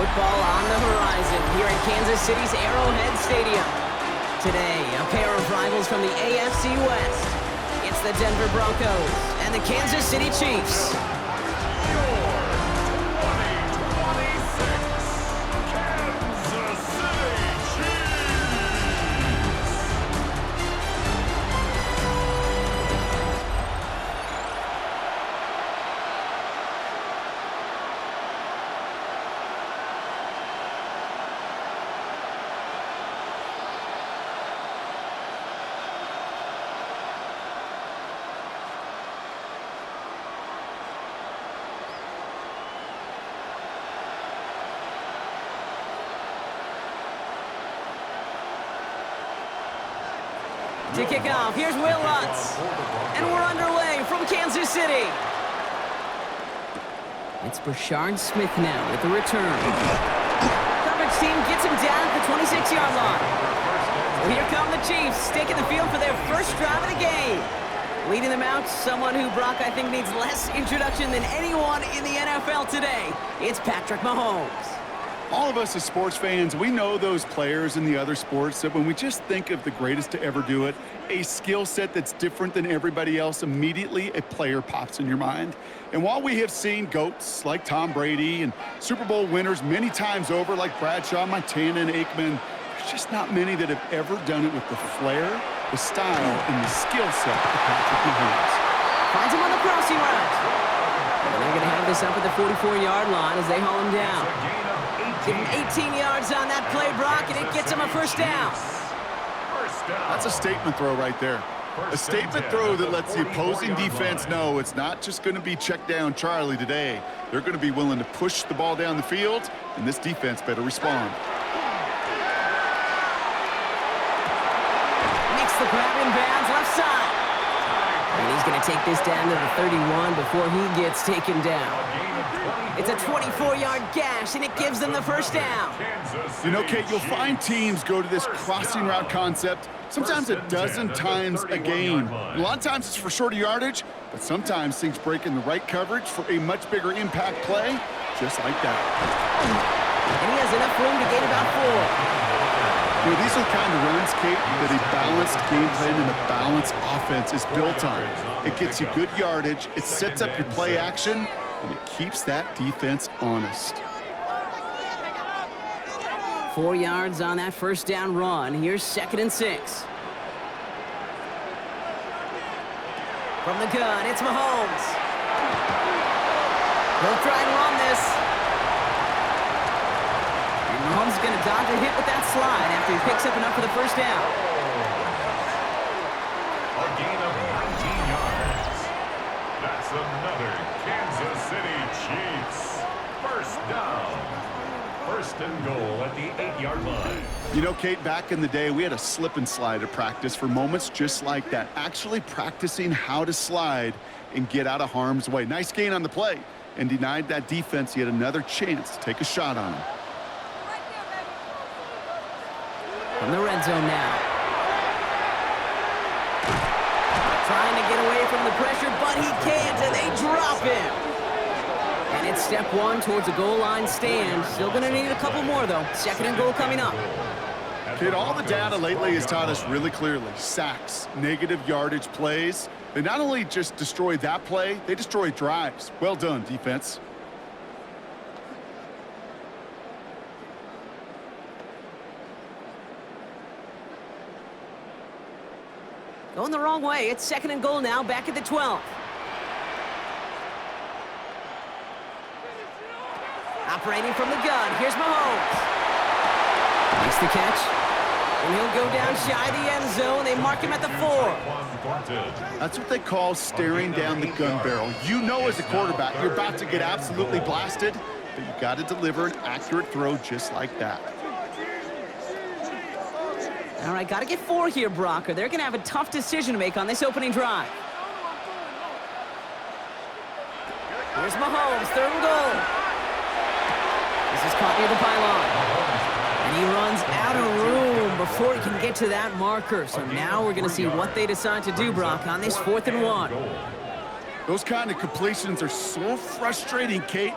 Football on the horizon here at Kansas City's Arrowhead Stadium. Today, a pair of rivals from the AFC West. It's the Denver Broncos and the Kansas City Chiefs. To kick off, here's Will Lutz. And we're underway from Kansas City. It's Brashard Smith now with the return. Coverage team gets him down at the 26-yard line. So here come the Chiefs, taking the field for their first drive of the game. Leading them out, someone who, Brock, I think needs less introduction than anyone in the NFL today. It's Patrick Mahomes. All of us as sports fans, we know those players in the other sports that when we just think of the greatest to ever do it, a skill set that's different than everybody else, immediately a player pops in your mind. And while we have seen GOATs like Tom Brady and Super Bowl winners many times over like Bradshaw, Montana, and Aikman, there's just not many that have ever done it with the flair, the style, and the skill set of Patrick Mahomes. Finds him on the crossing route. And they're going to have this up at the 44-yard line as they haul him down. Give him 18 yards on that play, Brock, and it gets him a first down. That's a statement throw right there. A statement throw that lets the opposing defense know it's not just going to be check down Charlie today. They're going to be willing to push the ball down the field, and this defense better respond. Makes the grab in bounds left side. And he's going to take this down to the 31 before he gets taken down. It's a 24-yard gash, and it gives them the first down. You know, Kate, you'll find teams go to this crossing route concept sometimes a dozen times a game. A lot of times it's for shorter yardage, but sometimes things break in the right coverage for a much bigger impact play, just like that. And he has enough room to gain about 4. You know, these are the kind of runs, Kate, that a balanced game plan and a balanced offense is built on. It gets you good yardage, it sets up your play action, and it keeps that defense honest. 4 yards on that first down run. Here's 2nd and 6. From the gun, it's Mahomes. He'll try and run this. And Mahomes is going to dodge a hit with that slide after he picks up enough for the first down. A gain of 19 yards. That's another Kansas City Chiefs first down. First and goal at the 8-yard line. You know, Kate, back in the day, we had a slip and slide at practice for moments just like that. Actually practicing how to slide and get out of harm's way. Nice gain on the play and denied that defense yet another chance to take a shot on him. From the red zone now. Trying to get away from the pressure, but he can't, and they drop him. And it's step 1 towards a goal line stand. Still going to need a couple more, though. 2nd and goal coming up. Kate, all the data lately has taught us really clearly. Sacks, negative yardage plays. They not only just destroy that play, they destroy drives. Well done, defense. Going the wrong way. It's 2nd and goal now, back at the 12. Operating from the gun. Here's Mahomes. Makes the catch. And he'll go down shy of the end zone. They mark him at the 4. That's what they call staring down the gun barrel. You know as a quarterback, you're about to get absolutely blasted, but you got to deliver an accurate throw just like that. All right, got to get 4 here, Brock, or they're going to have a tough decision to make on this opening drive. Here's Mahomes, 3rd and goal. This is caught near the pylon. And he runs out of room before he can get to that marker. So now we're going to see what they decide to do, Brock, on this 4th and 1. Those kind of completions are so frustrating, Kate.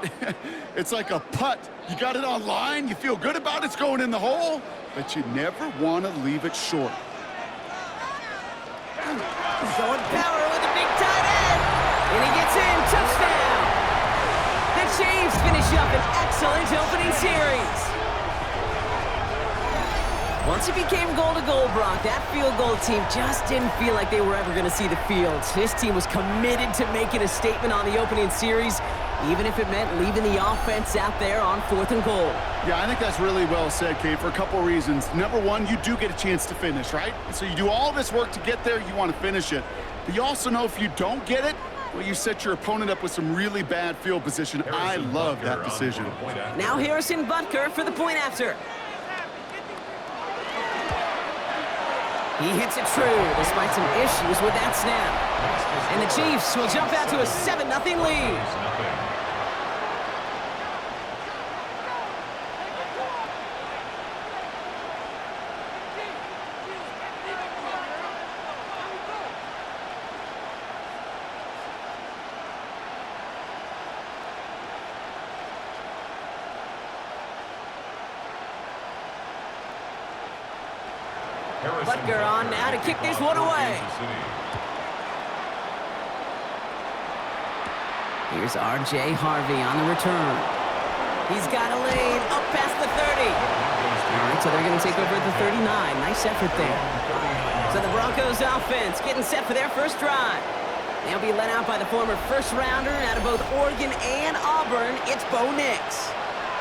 It's like a putt. You got it on line, you feel good about it's going in the hole, but you never want to leave it short. Going power with a big tight end. And he gets in. Touchdown. The Chiefs finish up an excellent opening series. Once it became goal-to-goal, Brock, that field goal team just didn't feel like they were ever going to see the field. This team was committed to making a statement on the opening series, even if it meant leaving the offense out there on 4th and goal. Yeah, I think that's really well said, Kate, for a couple reasons. Number one, you do get a chance to finish, right? So you do all this work to get there, you want to finish it. But you also know if you don't get it, well, you set your opponent up with some really bad field position. I love that decision. Now Harrison Butker for the point after. He hits it true, despite some issues with that snap. And the Chiefs will jump out to a 7-0 lead. Butker on now to kick this one away. Here's R.J. Harvey on the return. He's got a lane up past the 30. All right, so they're going to take over at the 39. Nice effort there. So the Broncos offense getting set for their first drive. They'll be led out by the former first-rounder out of both Oregon and Auburn. It's Bo Nix.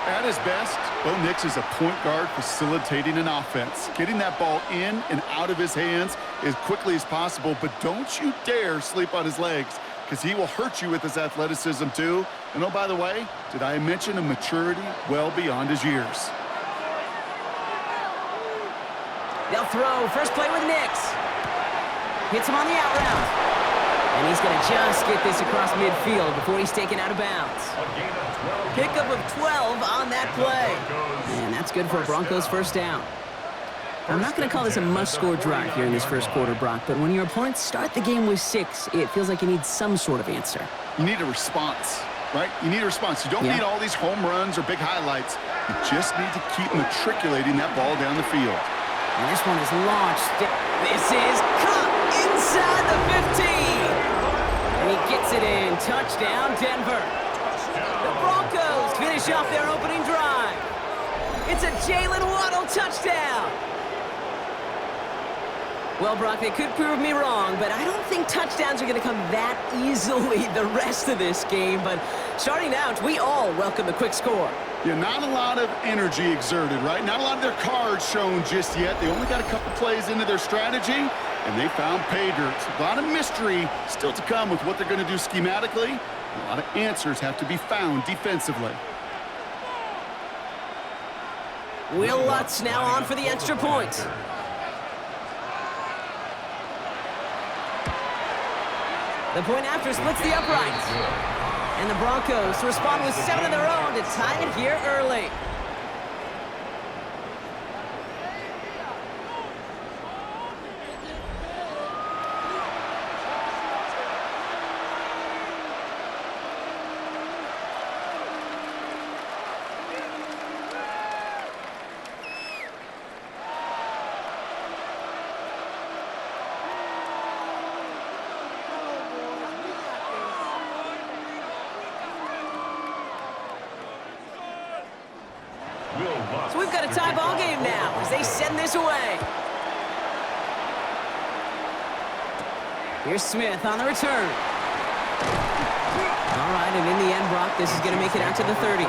At his best, Bo Nix is a point guard facilitating an offense, getting that ball in and out of his hands as quickly as possible, but don't you dare sleep on his legs, because he will hurt you with his athleticism too. And oh, by the way, did I mention a maturity well beyond his years? They'll throw. First play with Nix. Hits him on the out route. And he's going to just get this across midfield before he's taken out of bounds. Pickup of 12 on that play. And that's good for a Broncos first down. I'm not going to call this a must-score drive here in this first quarter, Brock, but when your opponents start the game with 6, it feels like you need some sort of answer. You need a response, right? You need a response. You don't need all these home runs or big highlights. You just need to keep matriculating that ball down the field. And this one is launched. This is caught inside the 15. And he gets it in. Touchdown, Denver. The Broncos finish off their opening drive. It's a Jalen Waddle touchdown. Well, Brock, they could prove me wrong, but I don't think touchdowns are going to come that easily the rest of this game. But starting out, we all welcome the quick score. Yeah, not a lot of energy exerted, right? Not a lot of their cards shown just yet. They only got a couple plays into their strategy, and they found pay dirt. A lot of mystery still to come with what they're going to do schematically. A lot of answers have to be found defensively. Will Lutz now on for the extra point. The point after splits the uprights. And the Broncos respond with 7 of their own to tie it here early. So we've got a tie ball game now as they send this away. Here's Smith on the return. All right, and in the end, Brock, this is going to make it out to the 30.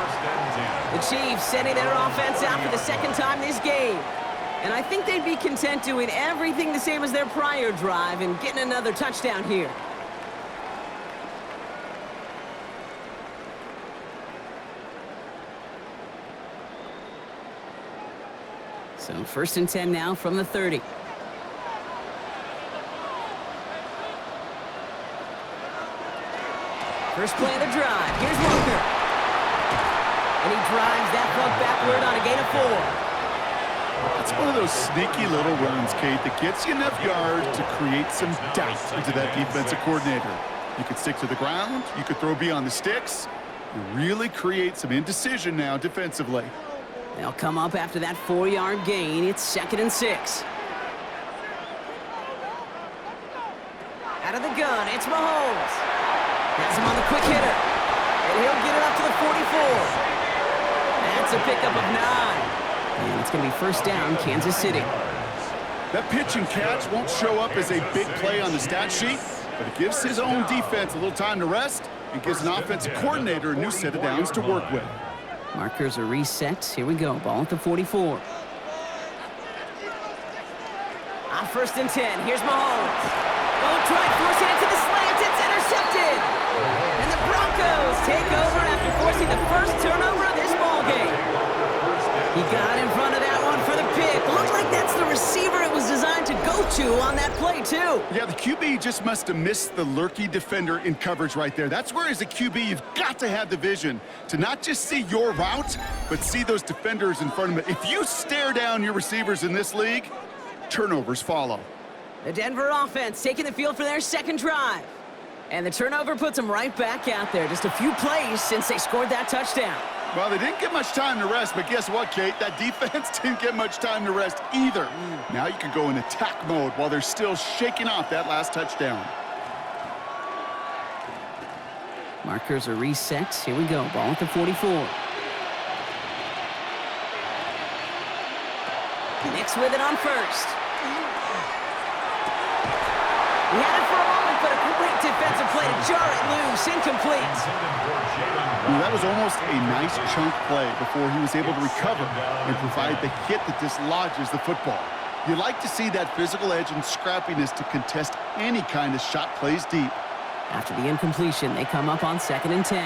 The Chiefs sending their offense out for the second time this game. And I think they'd be content doing everything the same as their prior drive and getting another touchdown here. So 1st and 10 now from the 30. First play of the drive. Here's Walker. And he drives that plug backward on a gain of 4. That's one of those sneaky little runs, Kate, that gets you enough yards to create some doubt into that defensive coordinator. You could stick to the ground. You could throw beyond the sticks. You really create some indecision now defensively. They'll come up after that 4-yard gain. It's 2nd and 6. Out of the gun, it's Mahomes. Has him on the quick hitter. And he'll get it up to the 44. That's a pickup of 9. And it's going to be first down, Kansas City. That pitch and catch won't show up as a big play on the stat sheet, but it gives his own defense a little time to rest and gives an offensive coordinator a new set of downs to work with. Markers are reset. Here we go. Ball at the 44. On 1st and 10, here's Mahomes. Don't try forcing it to the slant. It's intercepted. And the Broncos take over after forcing the first turnover of this ballgame. He got in front of that one for the pick. Looked like that's the receiver it was designed to go to on that play, too. Yeah, the QB just must have missed the lurky defender in coverage right there. That's where, as a QB, you've got to have the vision to not just see your route, but see those defenders in front of it. If you stare down your receivers in this league, turnovers follow. The Denver offense taking the field for their 2nd drive. And the turnover puts them right back out there. Just a few plays since they scored that touchdown. Well, they didn't get much time to rest, but guess what, Kate? That defense didn't get much time to rest either. Now you can go in attack mode while they're still shaking off that last touchdown. Markers are reset. Here we go. Ball at the 44. Knicks with it on 1st. He had it for a moment, but a great defensive play to jar it loose. Incomplete. That was almost a nice chunk play before he was able to recover and provide the hit that dislodges the football. You like to see that physical edge and scrappiness to contest any kind of shot plays deep. After the incompletion, they come up on 2nd and 10.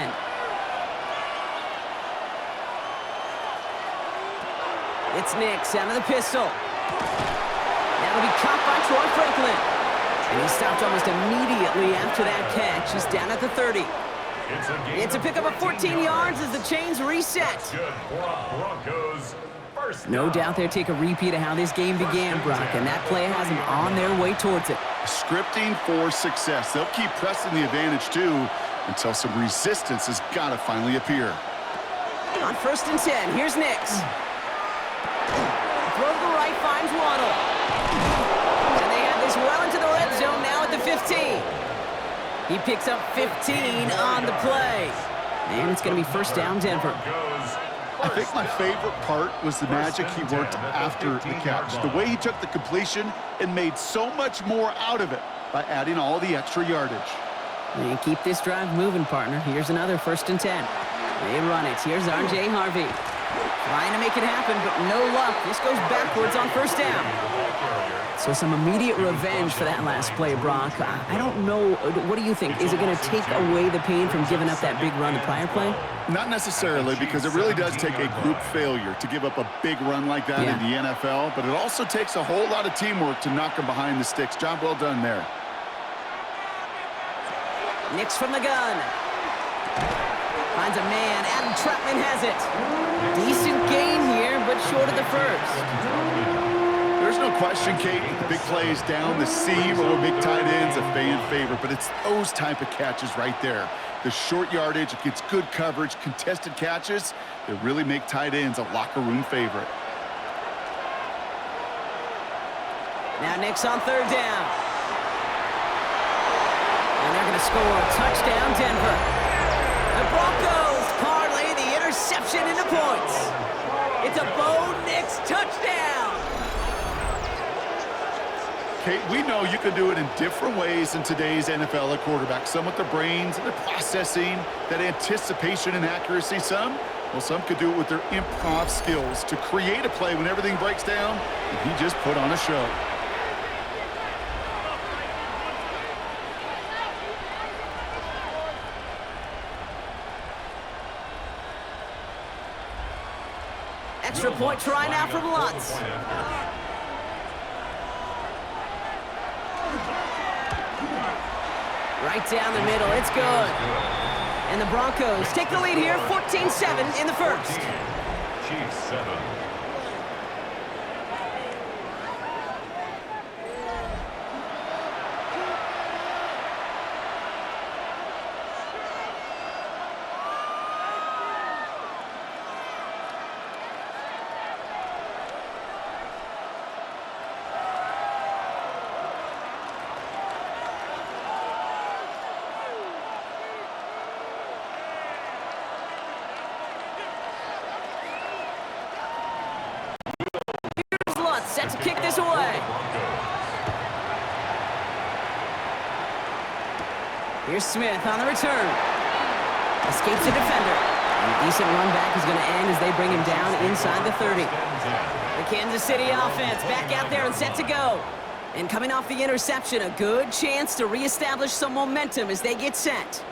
It's Nix out of the pistol. That'll be caught by Troy Franklin. And he stopped almost immediately after that catch. He's down at the 30. It's a pickup of 14 yards as the chains reset. No doubt they'll take a repeat of how this game began, Brock, and that play has them on their way towards it. Scripting for success. They'll keep pressing the advantage, too, until some resistance has got to finally appear. On 1st and 10, here's Nix. Throw to the right, finds Waddle. And they have this well into the red zone now at the 15. He picks up 15 on the play. And it's going to be first down, Denver. I think my favorite part was the magic he worked after the catch. The way he took the completion and made so much more out of it by adding all the extra yardage. And keep this drive moving, partner. Here's another 1st and 10. They run it. Here's R.J. Harvey. Trying to make it happen, but no luck. This goes backwards on 1st down. So some immediate revenge for that last play, Brock. I don't know. What do you think? Is it going to take away the pain from giving up that big run the prior play? Not necessarily, because it really does take a group failure to give up a big run like that in the NFL, but it also takes a whole lot of teamwork to knock them behind the sticks. Job well done there. Nix from the gun. Finds a man. Adam Trautman has it. Decent gain here, but short of the 1st. There's no question, Kate, that the big play is down the seam or big tight ends, a fan favorite, but it's those type of catches right there. The short yardage, it gets good coverage, contested catches that really make tight ends a locker room favorite. Now Nix on 3rd down. And they're going to score a touchdown, Denver. The Broncos parlay the interception into points. It's a Bo Nix touchdown. Kate, we know you can do it in different ways in today's NFL at quarterback. Some with their brains and their processing, that anticipation and accuracy. Some could do it with their improv skills to create a play when everything breaks down, and he just put on a show. Extra point try now from Lutz. Right down the middle, it's good. And the Broncos take the lead here, 14-7 in the 1st. Chiefs 7. set to kick this away. Here's Smith on the return. Escapes the defender. And a decent run back is going to end as they bring him down inside the 30. The Kansas City offense back out there and set to go. And coming off the interception, a good chance to reestablish some momentum as they get set.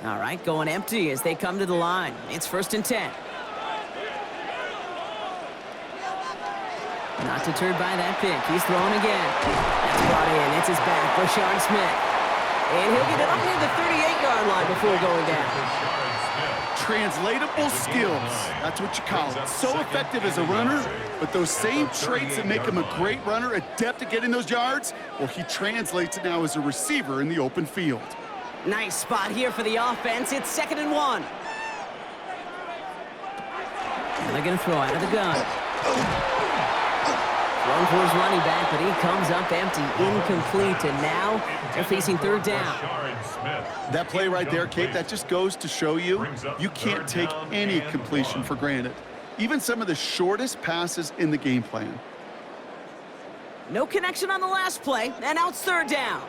All right, going empty as they come to the line. It's 1st and 10. Not deterred by that pick. He's throwing again. That's brought in. It's his back, Brashard Smith. And he'll get it up near the 38-yard line before going down. Translatable skills. That's what you call it. So effective as a runner, but those same traits that make him a great runner, adept at getting those yards, well, he translates it now as a receiver in the open field. Nice spot here for the offense. It's 2nd and 1. And they're going to throw out of the gun. Thrown for his running back, but he comes up empty, incomplete, and now they're facing 3rd down. That play right there, Kate, that just goes to show you, you can't take any completion for granted. Even some of the shortest passes in the game plan. No connection on the last play, and now it's 3rd down.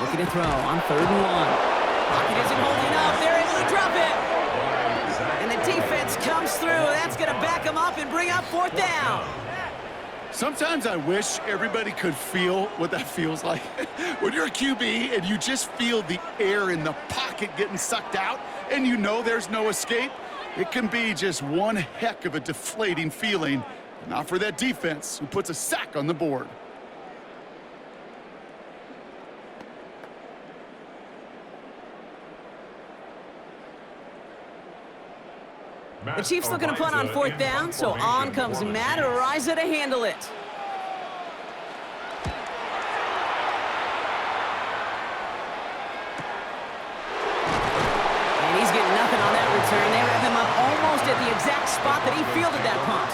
Looking to throw on 3rd and 1. Pocket isn't holding up. They're able to drop it. And the defense comes through. That's going to back them up and bring up 4th down. Sometimes I wish everybody could feel what that feels like. When you're a QB and you just feel the air in the pocket getting sucked out and you know there's no escape, it can be just one heck of a deflating feeling. Not for that defense who puts a sack on the board. The Chiefs looking to punt on 4th down, so on comes Matt Ariza to handle it. And he's getting nothing on that return. They wrap him up almost at the exact spot that he fielded that punt.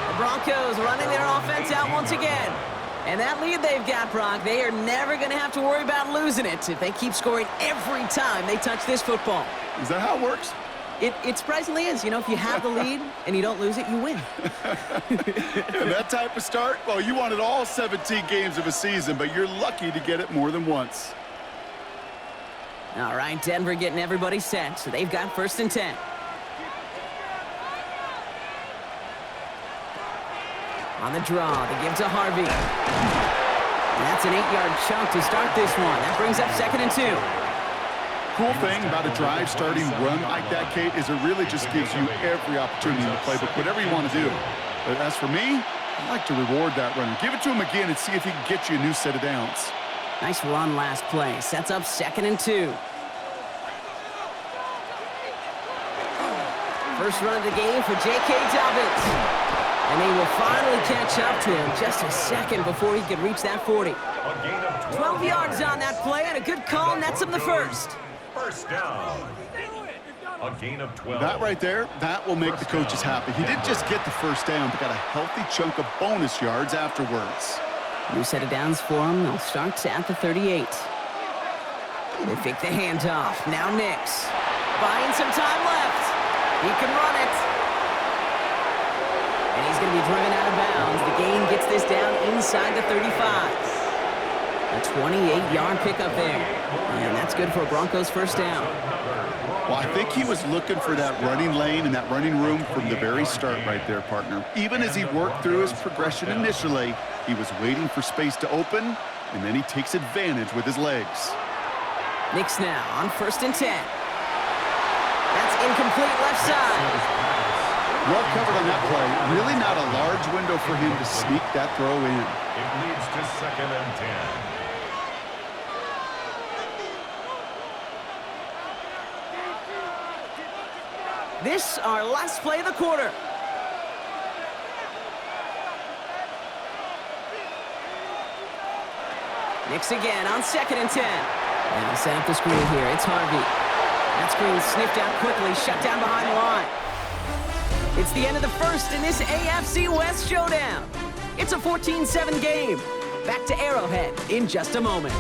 The Broncos running their offense out once again. And that lead they've got, Brock, they are never going to have to worry about losing it if they keep scoring every time they touch this football. Is that how it works? It surprisingly is. You know, if you have the lead and you don't lose it, you win. And that type of start, well, you wanted all 17 games of a season, but you're lucky to get it more than once. All right, Denver getting everybody set, so they've got 1st and 10. On the draw, they give to Harvey. And that's an 8-yard chunk to start this one. That brings up 2nd and 2. Cool thing about a drive starting run like that, Kate, is it really just gives you every opportunity in the playbook, whatever you want to do. But as for me, I like to reward that runner. Give it to him again and see if he can get you a new set of downs. Nice run last play. Sets up 2nd and 2. First run of the game for J.K. Dobbins. And they will finally catch up to him just a second before he could reach that 40. 12 yards on that play, and a good call nets him the first. 1st down. A gain of 12. That right there, that will make the coaches happy. He didn't just get the 1st down, but got a healthy chunk of bonus yards afterwards. New set of downs for him. They'll start at the 38. They fake the handoff. Now Nix. Buying some time left. He can run it. And he's going to be driven out of bounds. The gain gets this down inside the 35. A 28-yard pickup there. And that's good for a Broncos 1st down. Well, I think he was looking for that running lane and that running room from the very start right there, partner. Even as he worked through his progression initially, he was waiting for space to open, and then he takes advantage with his legs. Nix now on 1st and 10. That's incomplete left side. Well covered on that play. Really not a large window for him to sneak that throw in. It leads to 2nd and 10. This our last play of the quarter. Nix again on 2nd and 10. And he'll set up the screen here. It's Harvey. That screen sniffed out quickly, shut down behind the line. It's the end of the first in this AFC West showdown. It's a 14-7 game. Back to Arrowhead in just a moment.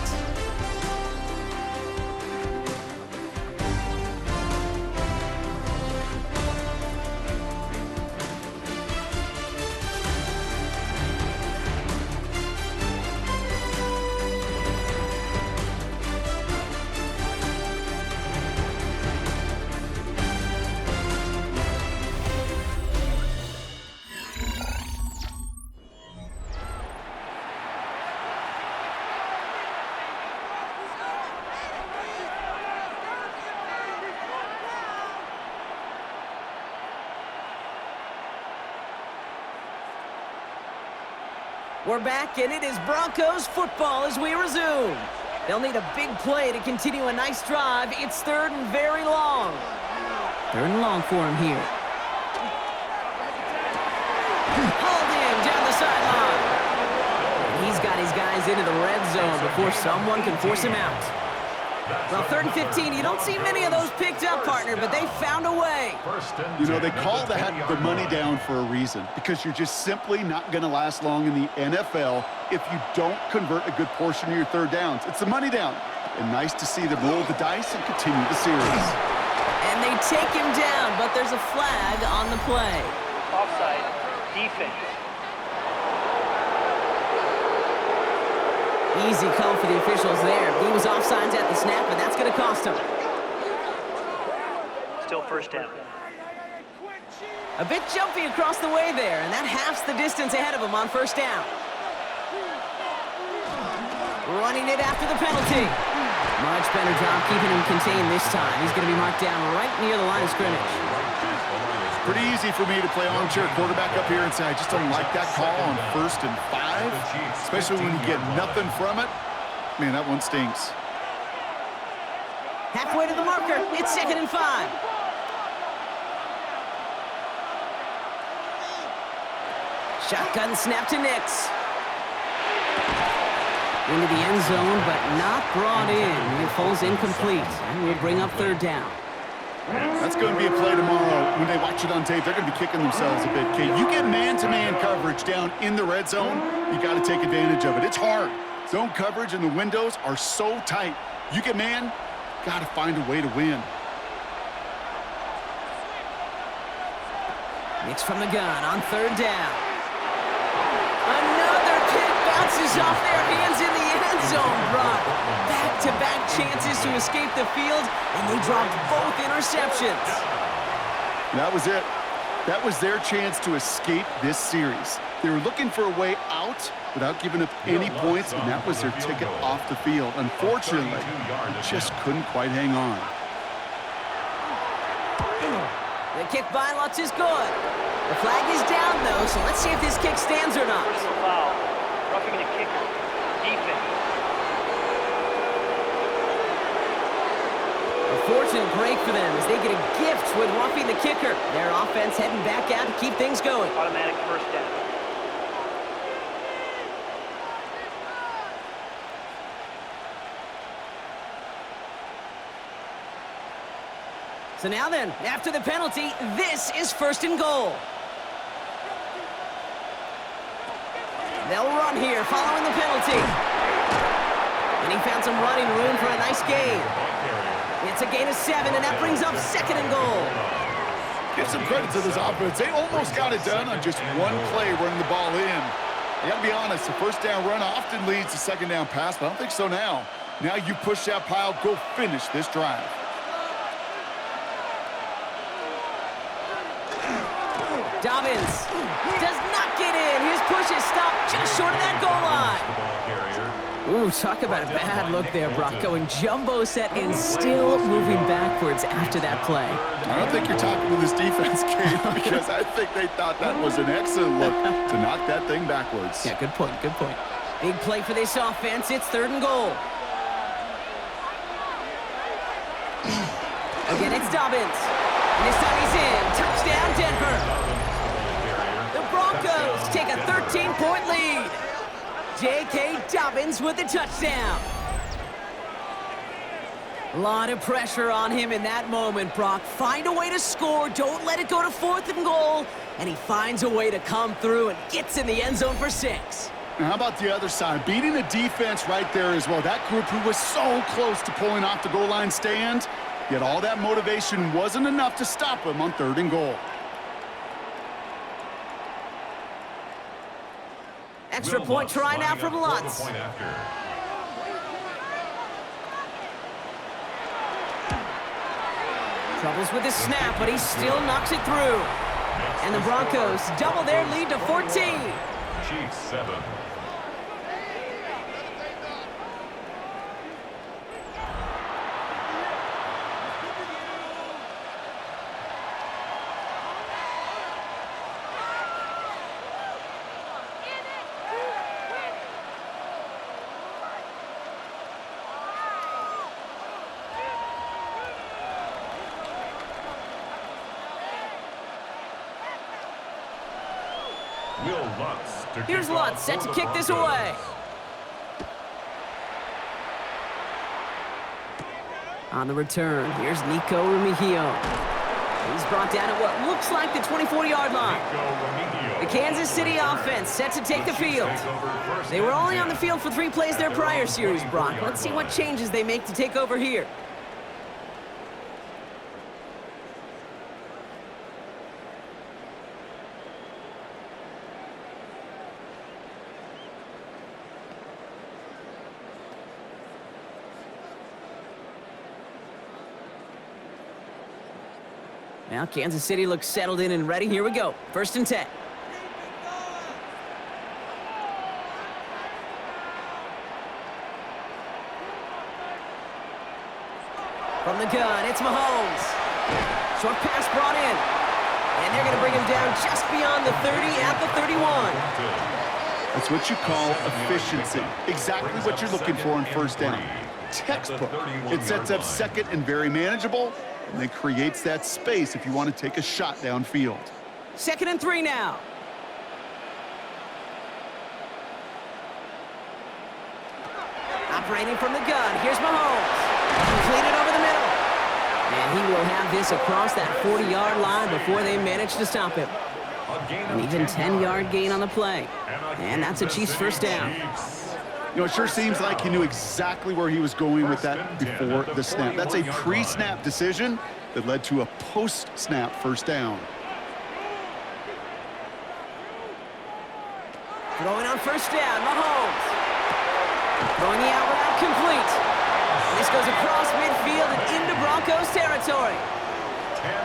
We're back, and it is Broncos football as we resume. They'll need a big play to continue a nice drive. It's third and very long. Third and long for him here. Hauled in down the sideline. And he's got his guys into the red zone before someone can force him out. Well, third and 15, you don't see many of those picked up, partner, but they found a way. You know, they call that the money down for a reason, because you're just simply not going to last long in the NFL if you don't convert a good portion of your third downs. It's the money down. And nice to see them roll the dice and continue the series. And they take him down, but there's a flag on the play. Offside, defense. Easy call for the officials there. He was offsides at the snap, and that's going to cost him. Still first down. A bit jumpy across the way there, and that halves the distance ahead of him on first down. Running it after the penalty. Much better job keeping him contained this time. He's going to be marked down right near the line of scrimmage. Pretty easy for me to play armchair quarterback up here and say, I just don't like that call on 1st and 5, especially when you get nothing from it. Man, that one stinks. Halfway to the marker. It's 2nd and 5. Shotgun snap to Nix. Into the end zone, but not brought in. It falls incomplete, and will bring up third down. That's going to be a play tomorrow. When they watch it on tape, they're going to be kicking themselves a bit. Okay, you get man-to-man coverage down in the red zone, you got to take advantage of it. It's hard. Zone coverage and the windows are so tight. You get man, got to find a way to win. Nix from the gun on third down. Another kick bounces off their hands in the end zone, Brock. Back-to-back chances to escape the field, and they dropped both interceptions. That was it. That was their chance to escape this series. They were looking for a way out without giving up any points, and that was their ticket off the field. Unfortunately, they just couldn't quite hang on. The kick by Lutz is good. The flag is down, though, so let's see if this kick stands or not. Personal foul. Roughing the kicker. Defense. A fortunate break for them as they get a gift with roughing the kicker. Their offense heading back out to keep things going. Automatic first down. So now then, after the penalty, this is 1st and goal. They'll run here following the penalty. And he found some running room for a nice gain. It's a gain of 7, and that brings up 2nd and goal. Give some credit to this offense. They almost got it done on just one play running the ball in. I got to be honest, the first down run often leads to second down pass, but I don't think so now. Now you push that pile, go finish this drive. Dobbins does not get in. His push is stopped just short of that goal line. Ooh, talk about a bad look there, Brock. Going jumbo set and still moving backwards after that play. I don't think you're talking to this defense, Kate, because I think they thought that was an excellent look to knock that thing backwards. Yeah, good point, good point. Big play for this offense. It's 3rd and goal. Again, it's Dobbins. And this time he's in. Touchdown, Denver. The Broncos take a 13-point lead. J.K. Dobbins with the touchdown. A lot of pressure on him in that moment, Brock. Find a way to score. Don't let it go to 4th and goal. And he finds a way to come through and gets in the end zone for 6. Now, how about the other side? Beating the defense right there as well. That group who was so close to pulling off the goal line stand, yet all that motivation wasn't enough to stop him on 3rd and goal. Extra point try now from Lutz. Troubles with his snap, but he still knocks it through. And the Broncos double their lead to 14. Chiefs 7. Here's Lutz, set to kick this away. On the return, here's Nico Remigio. He's brought down at what looks like the 24-yard line. The Kansas City offense set to take the field. They were only on the field for 3 plays their prior series, Brock. Let's see what changes they make to take over here. Now Kansas City looks settled in and ready. Here we go. 1st and 10. From the gun, it's Mahomes. Short pass brought in. And they're going to bring him down just beyond the 30 at the 31. That's what you call efficiency. Exactly what you're looking for in 1st down. Textbook. It sets up 2nd and very manageable. And it creates that space if you want to take a shot downfield. 2nd and 3 now. Operating from the gun, here's Mahomes. Completed over the middle. And he will have this across that 40-yard line before they manage to stop him. An even 10-yard gain on the play. And that's a Chiefs 1st down. You know, it sure seems like he knew exactly where he was going with that before the snap. That's a pre-snap decision that led to a post-snap 1st down. Throwing on 1st down, Mahomes. Throwing the out route complete. This goes across midfield and into Broncos territory.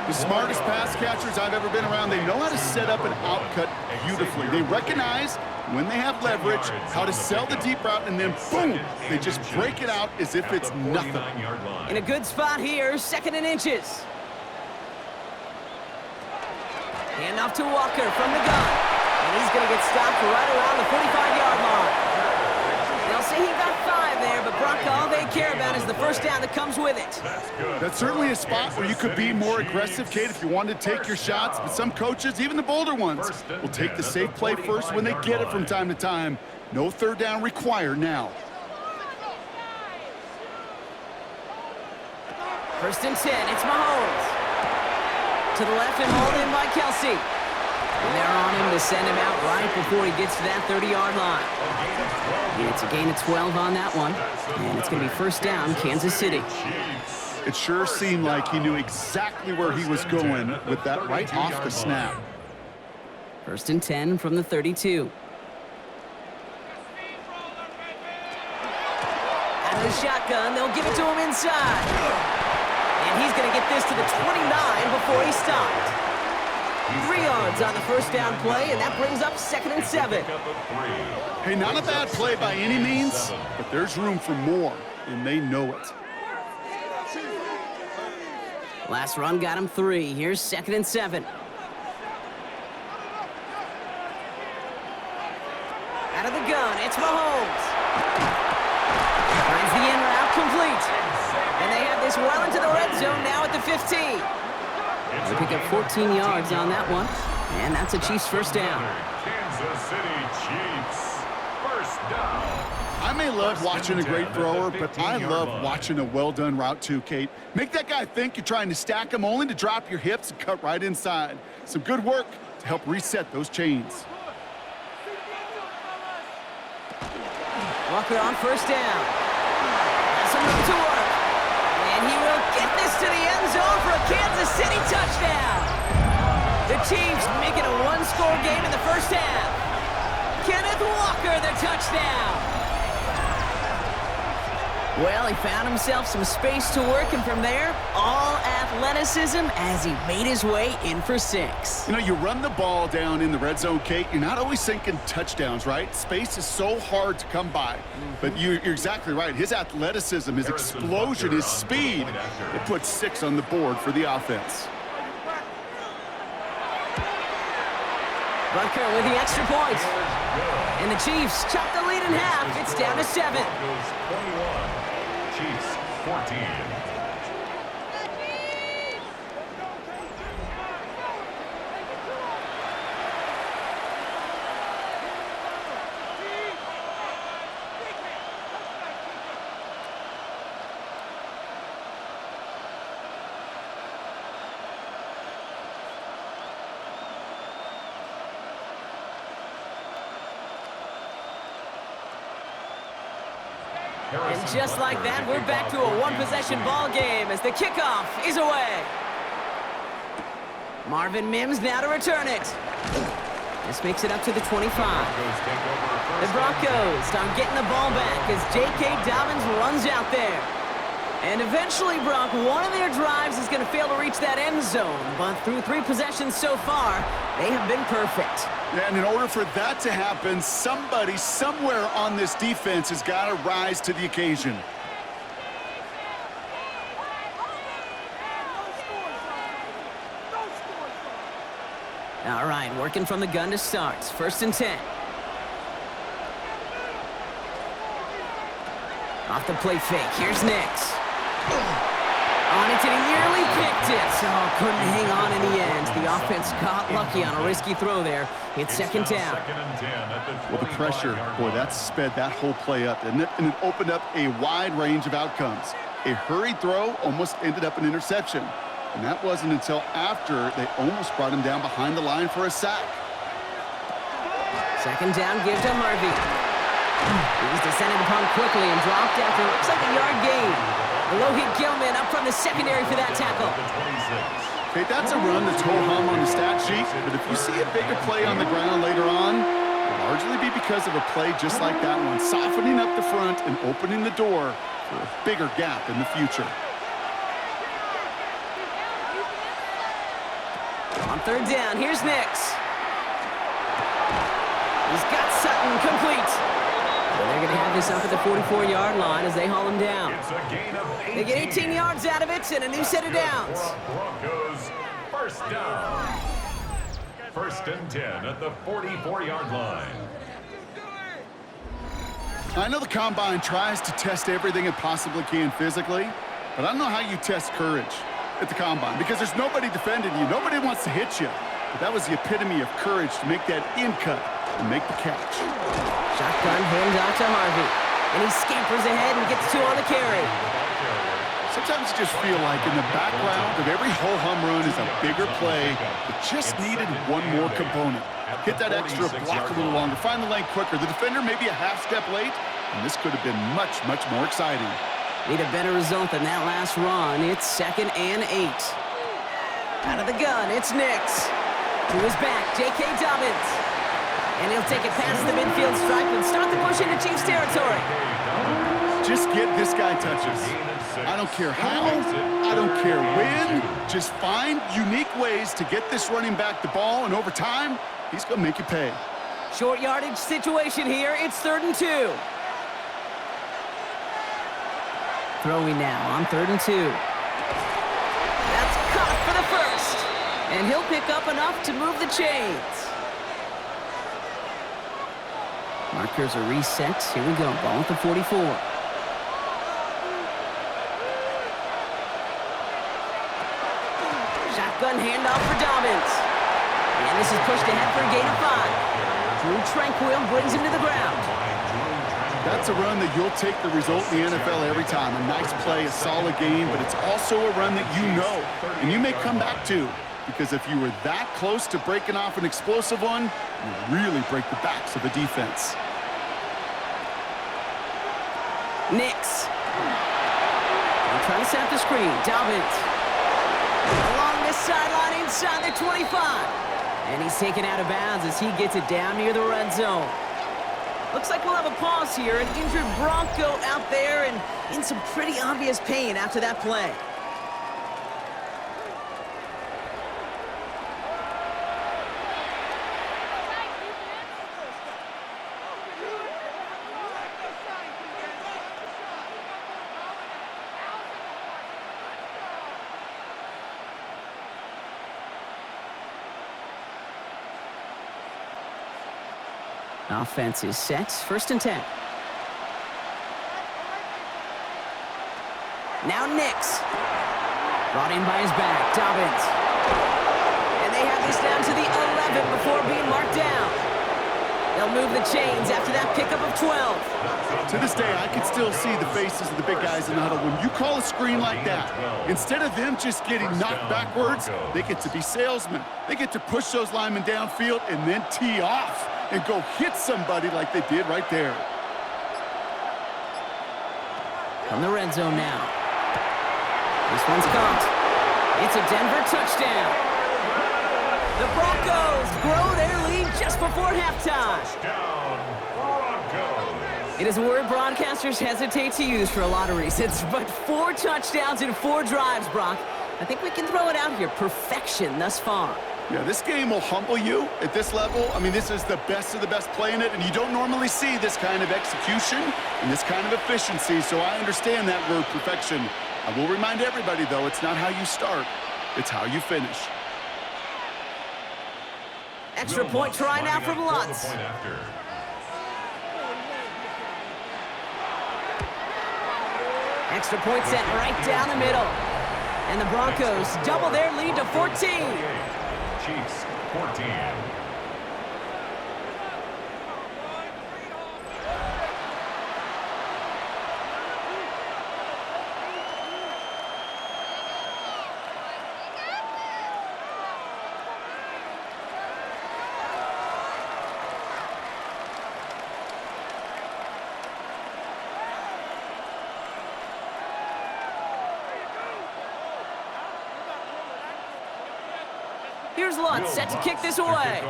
The smartest pass catchers I've ever been around, they know how to set up an outcut beautifully. They recognize when they have leverage, how to sell the deep route, and then boom, they just break it out as if it's nothing. In a good spot here, 2nd and inches. Hand off to Walker from the gun. And he's going to get stopped right around the 45-yard line. They'll say he got 5 there, but Brock, all they care about is the 1st down that comes with it. That's certainly a spot where you could be more aggressive, Kate, if you wanted to take your shots. But some coaches, even the bolder ones, will take the safe play first when they get it from time to time. No 3rd down required now. 1st and 10, it's Mahomes. To the left and hauled in by Kelsey. And they're on him to send him out right before he gets to that 30-yard line. And it's a gain of 12 on that one. And it's going to be 1st down, Kansas City. It sure seemed like he knew exactly where he was going with that right off the snap. 1st and 10 from the 32. Out of the shotgun, they'll give it to him inside. And he's going to get this to the 29 before he stopped. 3 yards on the 1st down play, and that brings up 2nd and 7. Hey, not a bad play by any means, but there's room for more, and they know it. Last run got him 3. Here's 2nd and 7. Out of the gun, it's Mahomes. Finds the in route complete. And they have this well into the red zone now at the 15. They pick up 14 yards on that one, and that's a Chiefs 1st down. Kansas City Chiefs 1st down. I may love watching a great thrower, but I love watching a well-done route too, Kate. Make that guy think you're trying to stack him only to drop your hips and cut right inside. Some good work to help reset those chains. Walker on first down. Has some room to work. And he will get this to the end zone for a Kansas City touchdown. The Chiefs make it a one-score game in the first half. Kenneth Walker, the touchdown. Well, he found himself some space to work, and from there, all athleticism as he made his way in for 6. You know, you run the ball down in the red zone, Kate, you're not always thinking touchdowns, right? Space is so hard to come by. But you're exactly right. His athleticism, his explosion, his speed, it puts 6 on the board for the offense. Butker with the extra point. And the Chiefs chop the lead in half. It's down to 7. Broncos 21, Chiefs 14. And just like that, we're back to a one-possession ball game as the kickoff is away. Marvin Mims now to return it. This makes it up to the 25. The Broncos start getting the ball back as J.K. Dobbins runs out there. And eventually, Brock, one of their drives is going to fail to reach that end zone. But through 3 possessions so far, they have been perfect. Yeah, and in order for that to happen, somebody somewhere on this defense has got to rise to the occasion. All right, working from the gun to start. 1st and 10. Off the play fake. Here's Nix. On it, and he nearly picked it. Oh, couldn't hang on in the end. The offense got lucky on a risky throw there. It's 2nd down. Well, the pressure, boy, that sped that whole play up, didn't it? And it opened up a wide range of outcomes. A hurried throw almost ended up an interception. And that wasn't until after they almost brought him down behind the line for a sack. 2nd down, give to Harvey. He's descended upon quickly and dropped after it looks like a yard gain. Alohi Gilman up from the secondary for that tackle. Okay, that's a run that's ho-hum on the stat sheet, but if you see a bigger play on the ground later on, it'll largely be because of a play just like that one, softening up the front and opening the door for a bigger gap in the future. On 3rd down, here's Nix. He's got Sutton complete. And they're going to have this up at the 44-yard line as they haul him down. They get 18 yards out of it and a new set of downs. Broncos 1st down. 1st and 10 at the 44-yard line. I know the Combine tries to test everything it possibly can physically, but I don't know how you test courage at the Combine because there's nobody defending you. Nobody wants to hit you. But that was the epitome of courage to make that in cut and make the catch. Shotgun handoff to Harvey. And he scampers ahead and gets 2 on the carry. Sometimes you just feel like in the background of every ho-hum run is a bigger play that just needed one more component. Hit that extra block a little longer, find the lane quicker. The defender may be a half step late, and this could have been much, much more exciting. Need a better result than that last run. It's 2nd and 8. Out of the gun, it's Nix. To his back, J.K. Dobbins. And he'll take it past the midfield stripe and start the push into Chiefs territory. Just get this guy touches. I don't care how, I don't care when. Just find unique ways to get this running back the ball, and over time, he's going to make you pay. Short yardage situation here. It's 3rd and 2. Throwing now on 3rd and 2. That's caught for the 1st. And he'll pick up enough to move the chains. Markers are reset. Here we go. Ball at the 44. Shotgun handoff for Dobbins. And this is pushed ahead for a gain of 5. Drew Tranquil brings him to the ground. That's a run that you'll take the result in the NFL every time. A nice play, a solid game, but it's also a run that you know, and you may come back to. Because if you were that close to breaking off an explosive one, you really break the backs of a defense. Nix. They're trying to set up the screen. Dobbins. Along this sideline inside the 25. And he's taken out of bounds as he gets it down near the red zone. Looks like we'll have a pause here. An injured Bronco out there and in some pretty obvious pain after that play. Offense is set. 1st and 10. Now Nix. Brought in by his back. Dobbins. And they have this down to the 11 before being marked down. They'll move the chains after that pickup of 12. To this day, I can still see the faces of the big guys in the huddle. When you call a screen like that, instead of them just getting knocked backwards, they get to be salesmen. They get to push those linemen downfield and then tee off and go hit somebody like they did right there. From the red zone now. This one's caught. It's a Denver touchdown. The Broncos grow their lead just before halftime. Touchdown, Broncos. It is a word broadcasters hesitate to use for a lot of reasons, but 4 touchdowns in 4 drives, Brock. I think we can throw it out here. Perfection thus far. Yeah, this game will humble you at this level. I mean, this is the best of the best playing it, and you don't normally see this kind of execution and this kind of efficiency, so I understand that word perfection. I will remind everybody, though, it's not how you start, it's how you finish. Extra point try now from Lutz. Extra point set right down the middle. And the Broncos double their lead to 14. Chiefs 14. Here's Lutz, set to kick this away.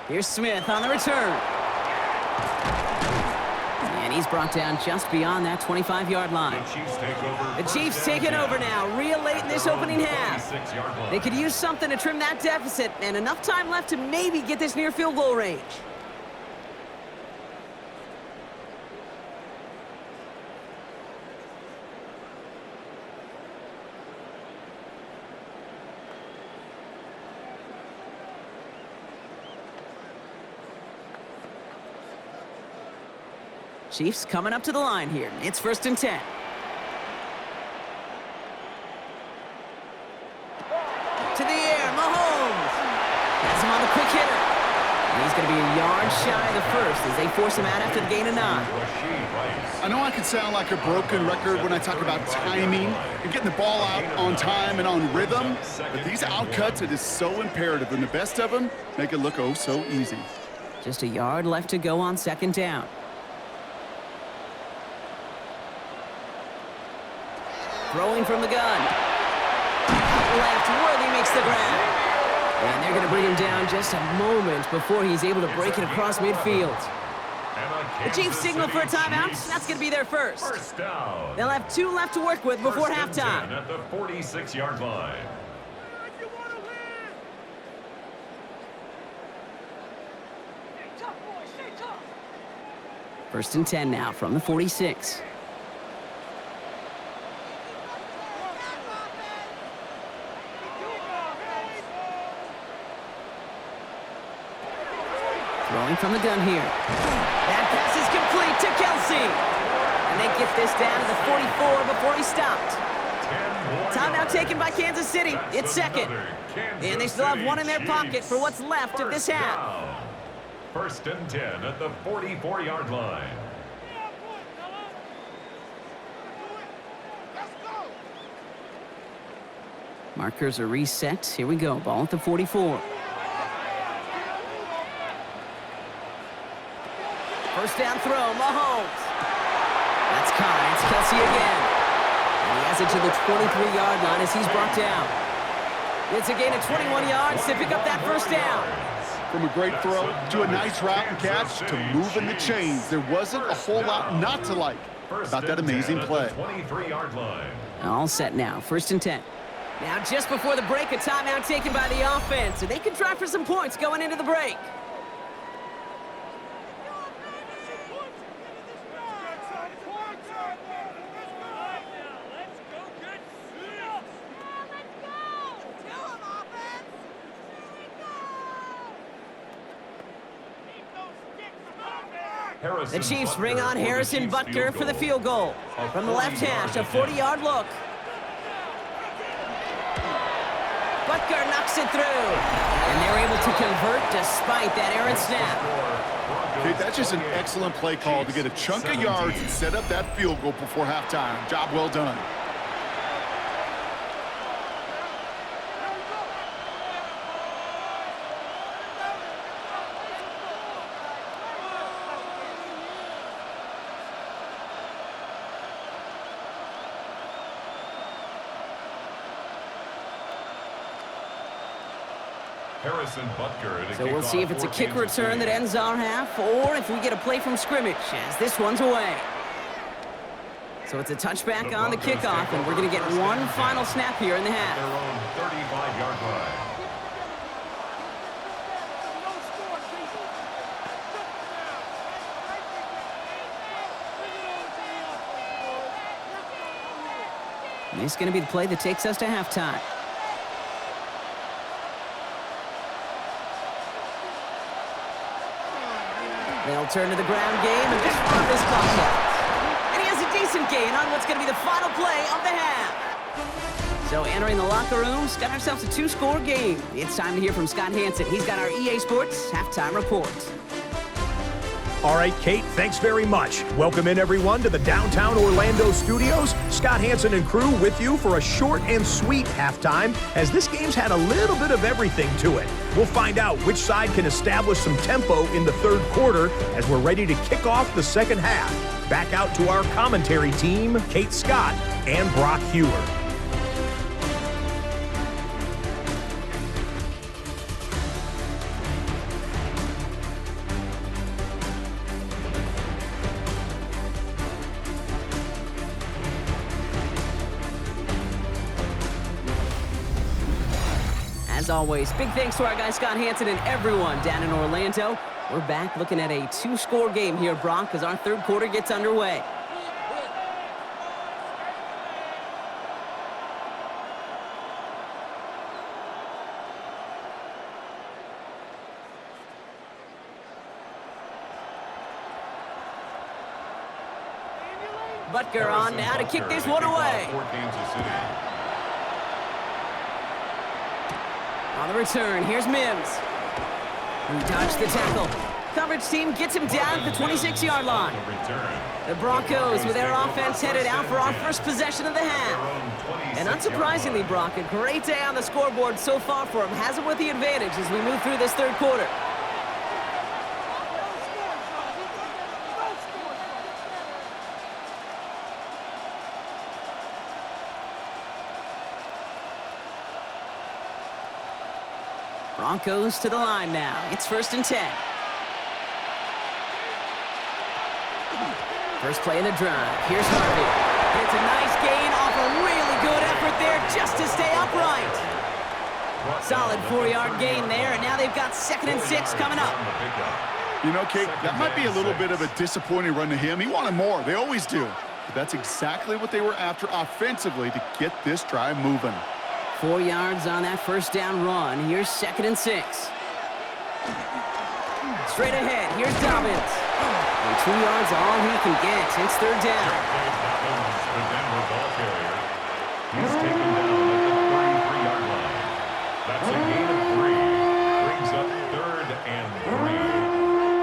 Here's Smith on the return. And he's brought down just beyond that 25-yard line. The Chiefs taking over now, real late in this opening half. They could use something to trim that deficit, and enough time left to maybe get this near field goal range. Chiefs coming up to the line here. It's 1st and 10. To the air, Mahomes. Has him on the quick hitter. And he's going to be a yard shy of the first as they force him out after the gain of 9. I know I can sound like a broken record when I talk about timing and getting the ball out on time and on rhythm, but these outcuts, it is so imperative, and the best of them make it look oh so easy. Just a yard left to go on 2nd down. Throwing from the gun. Left, Worthy makes the grab. And they're going to bring him down just a moment before he's able to break it across midfield. The Chiefs signal for a timeout. That's going to be their first. First down. They'll have 2 left to work with before halftime. At the 46-yard line. First and 10 now from the 46. Throwing from the gun here. That pass is complete to Kelsey. And they get this down to the 44 before he stopped. Timeout taken by Kansas City. It's 2nd. And they still have 1 in their pocket for what's left of this half. First and 10 at the 44-yard line. Markers are reset. Here we go. Ball at the 44. First down throw, Mahomes. That's caught. It's Kelsey again. And he has it to the 23-yard line as he's brought down. It's a gain of 21 yards to pick up that first down. From a great throw to a nice route and catch to moving the chains. There wasn't a whole lot not to like about that amazing play. 23-yard line. All set now. First and 10. Now, just before the break, a timeout taken by the offense, and they can try for some points going into the break. The Chiefs bring on Harrison Butker for the field goal. From the left hash, a 40-yard look. Butker knocks it through. And they're able to convert despite that errant snap. Okay, that's just an excellent play call to get a chunk of yards and set up that field goal before halftime. Job well done. Harrison Butker. So we'll see if it's a kick return that ends our half, or if we get a play from scrimmage, as this one's away. So it's a touchback on the kickoff, and we're going to get one final snap here in the half. Their own 35-yard line. And this is going to be the play that takes us to halftime. They'll turn to the ground game and just run this clock out. And he has a decent gain on what's going to be the final play of the half. So entering the locker rooms, got ourselves a two-score game. It's time to hear from Scott Hansen. He's got our EA Sports halftime report. All right, Kate, thanks very much. Welcome in, everyone, to the downtown Orlando studios. Scott Hansen and crew with you for a short and sweet halftime, as this game's had a little bit of everything to it. We'll find out which side can establish some tempo in the third quarter as we're ready to kick off the second half. Back out to our commentary team, Kate Scott and Brock Hewer. As always, big thanks to our guy Scott Hansen and everyone down in Orlando. We're back looking at a two-score game here, Brock, as our third quarter gets underway. Butker on now to kick this one away. On the return, here's Mims. He dodged the tackle. Coverage team gets him down at the 26-yard line. The Broncos with their offense headed out for our first possession of the half. And unsurprisingly, Brock, a great day on the scoreboard so far for him. Has it with the advantage as we move through this third quarter. Broncos to the line now. It's first and 10. First play of the drive. Here's Harvey. And it's a nice gain off a really good effort there just to stay upright. Solid 4-yard gain there, and now they've got 2nd and 6 coming up. You know, Kate, that might be a little bit of a disappointing run to him. He wanted more. They always do. But that's exactly what they were after offensively to get this drive moving. 4 yards on that first down run. Here's 2nd and 6. Straight ahead, here's Dobbins. And 2 yards all he can get. It's third down. The Denver ball carrier. He's taken down at the 33-yard line. That's a gain of 3. Brings up 3rd and 3.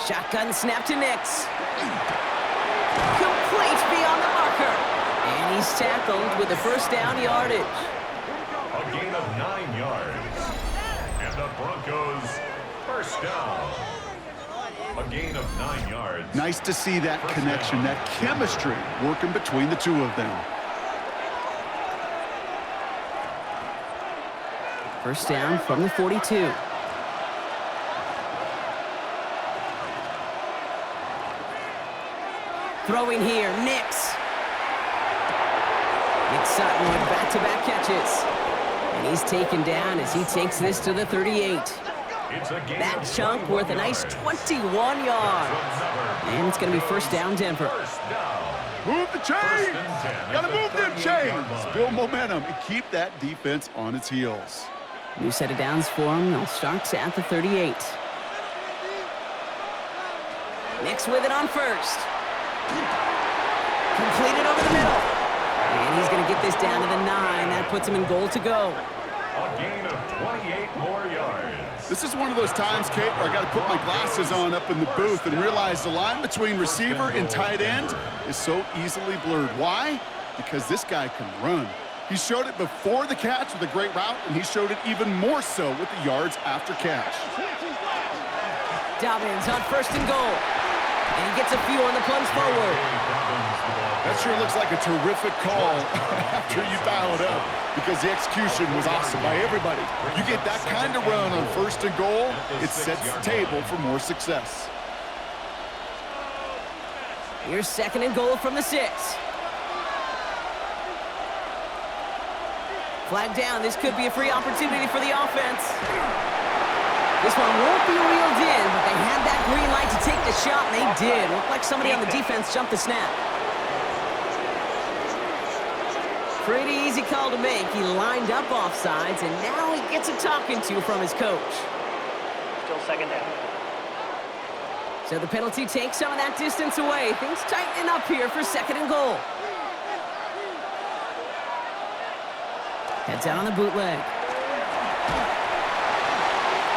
Shotgun snap to Nix. Complete beyond the marker. And he's tackled with the first down yardage. A gain of 9 yards. And the Broncos first down. A gain of 9 yards. Nice to see that connection, that chemistry working between the two of them. First down from the 42. Throwing here, Nix. Nick Sutton with back-to-back catches. And he's taken down as he takes this to the 38. That chunk worth a nice 21 yards. And it's going to be first down, Denver. Move the chains! Gotta move them chains! Build momentum and keep that defense on its heels. New set of downs for him. They'll start at the 38. Nix with it on first. Completed over the middle. And he's going to get this down to the 9. That puts him in goal to go. A gain of 28 more yards. This is one of those times, Kate, where I got to put my glasses on up in the booth and realize the line between receiver and tight end is so easily blurred. Why? Because this guy can run. He showed it before the catch with a great route, and he showed it even more so with the yards after catch. Dobbins on first and goal. And he gets a few on the plunge forward. That sure looks like a terrific call after you dial it up, because the execution was awesome by everybody. You get that kind of run on first and goal, it sets the table for more success. Here's second and goal from the 6. Flag down. This could be a free opportunity for the offense. This one won't be reeled in, but they had that green light to take the shot, and they did. Looked like somebody on the defense jumped the snap. Pretty easy call to make. He lined up offsides, and now he gets a talking to from his coach. Still second down. So the penalty takes some of that distance away. Things tightening up here for second and goal. Heads out on the bootleg.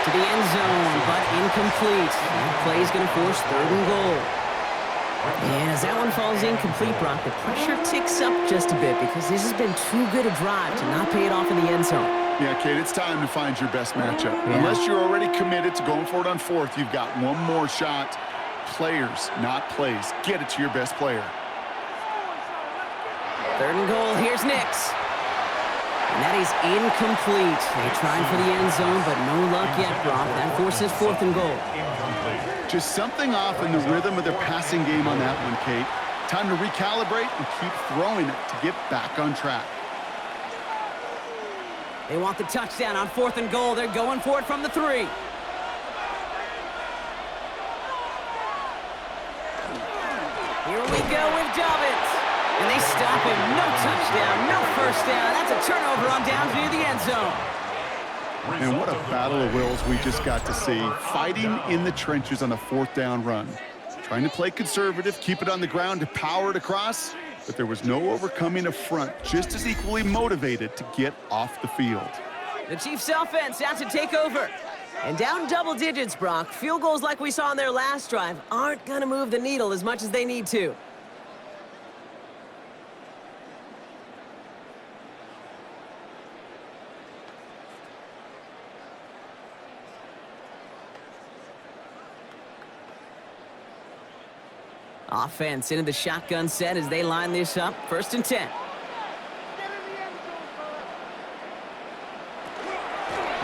To the end zone, but incomplete. That play is going to force third and goal. And as that one falls incomplete, Brock, the pressure ticks up just a bit because this has been too good a drive to not pay it off in the end zone. Yeah, Kate, it's time to find your best matchup. Yeah. Unless you're already committed to going for it on fourth, you've got one more shot. Players, not plays. Get it to your best player. Third and goal, here's Nix. And that is incomplete. They tried for the end zone, but no luck yet, Brock. That forces fourth and goal. Just something off in the rhythm of their passing game on that one, Kate. Time to recalibrate and keep throwing it to get back on track. They want the touchdown on fourth and goal. They're going for it from the 3. Here we go with Dobbins. And they stop him. No touchdown, no first down. That's a turnover on down near the end zone. And what a battle of wills we just got to see. Fighting in the trenches on a fourth down run. Trying to play conservative, keep it on the ground to power it across, but there was no overcoming a front just as equally motivated to get off the field. The Chiefs offense out to take over. And down double digits, Brock. Field goals like we saw on their last drive aren't going to move the needle as much as they need to. Offense into the shotgun set as they line this up. First and 10.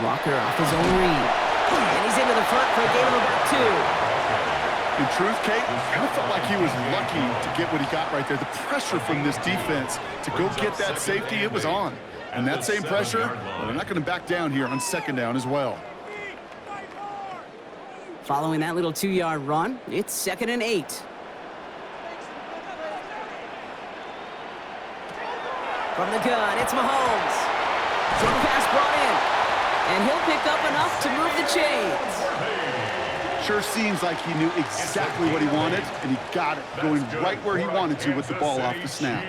Walker off his own read. And he's into the front for a gain of about 2. In truth, Kate, kind of felt like he was lucky to get what he got right there. The pressure from this defense to go get that safety, it was on. And that same pressure, well, they're not going to back down here on second down as well. Following that little 2-yard run, it's second and 8. From the gun, it's Mahomes. Short pass brought in. And he'll pick up enough to move the chains. Sure seems like he knew exactly what he wanted, and he got it, going right where he wanted to with the ball off the snap.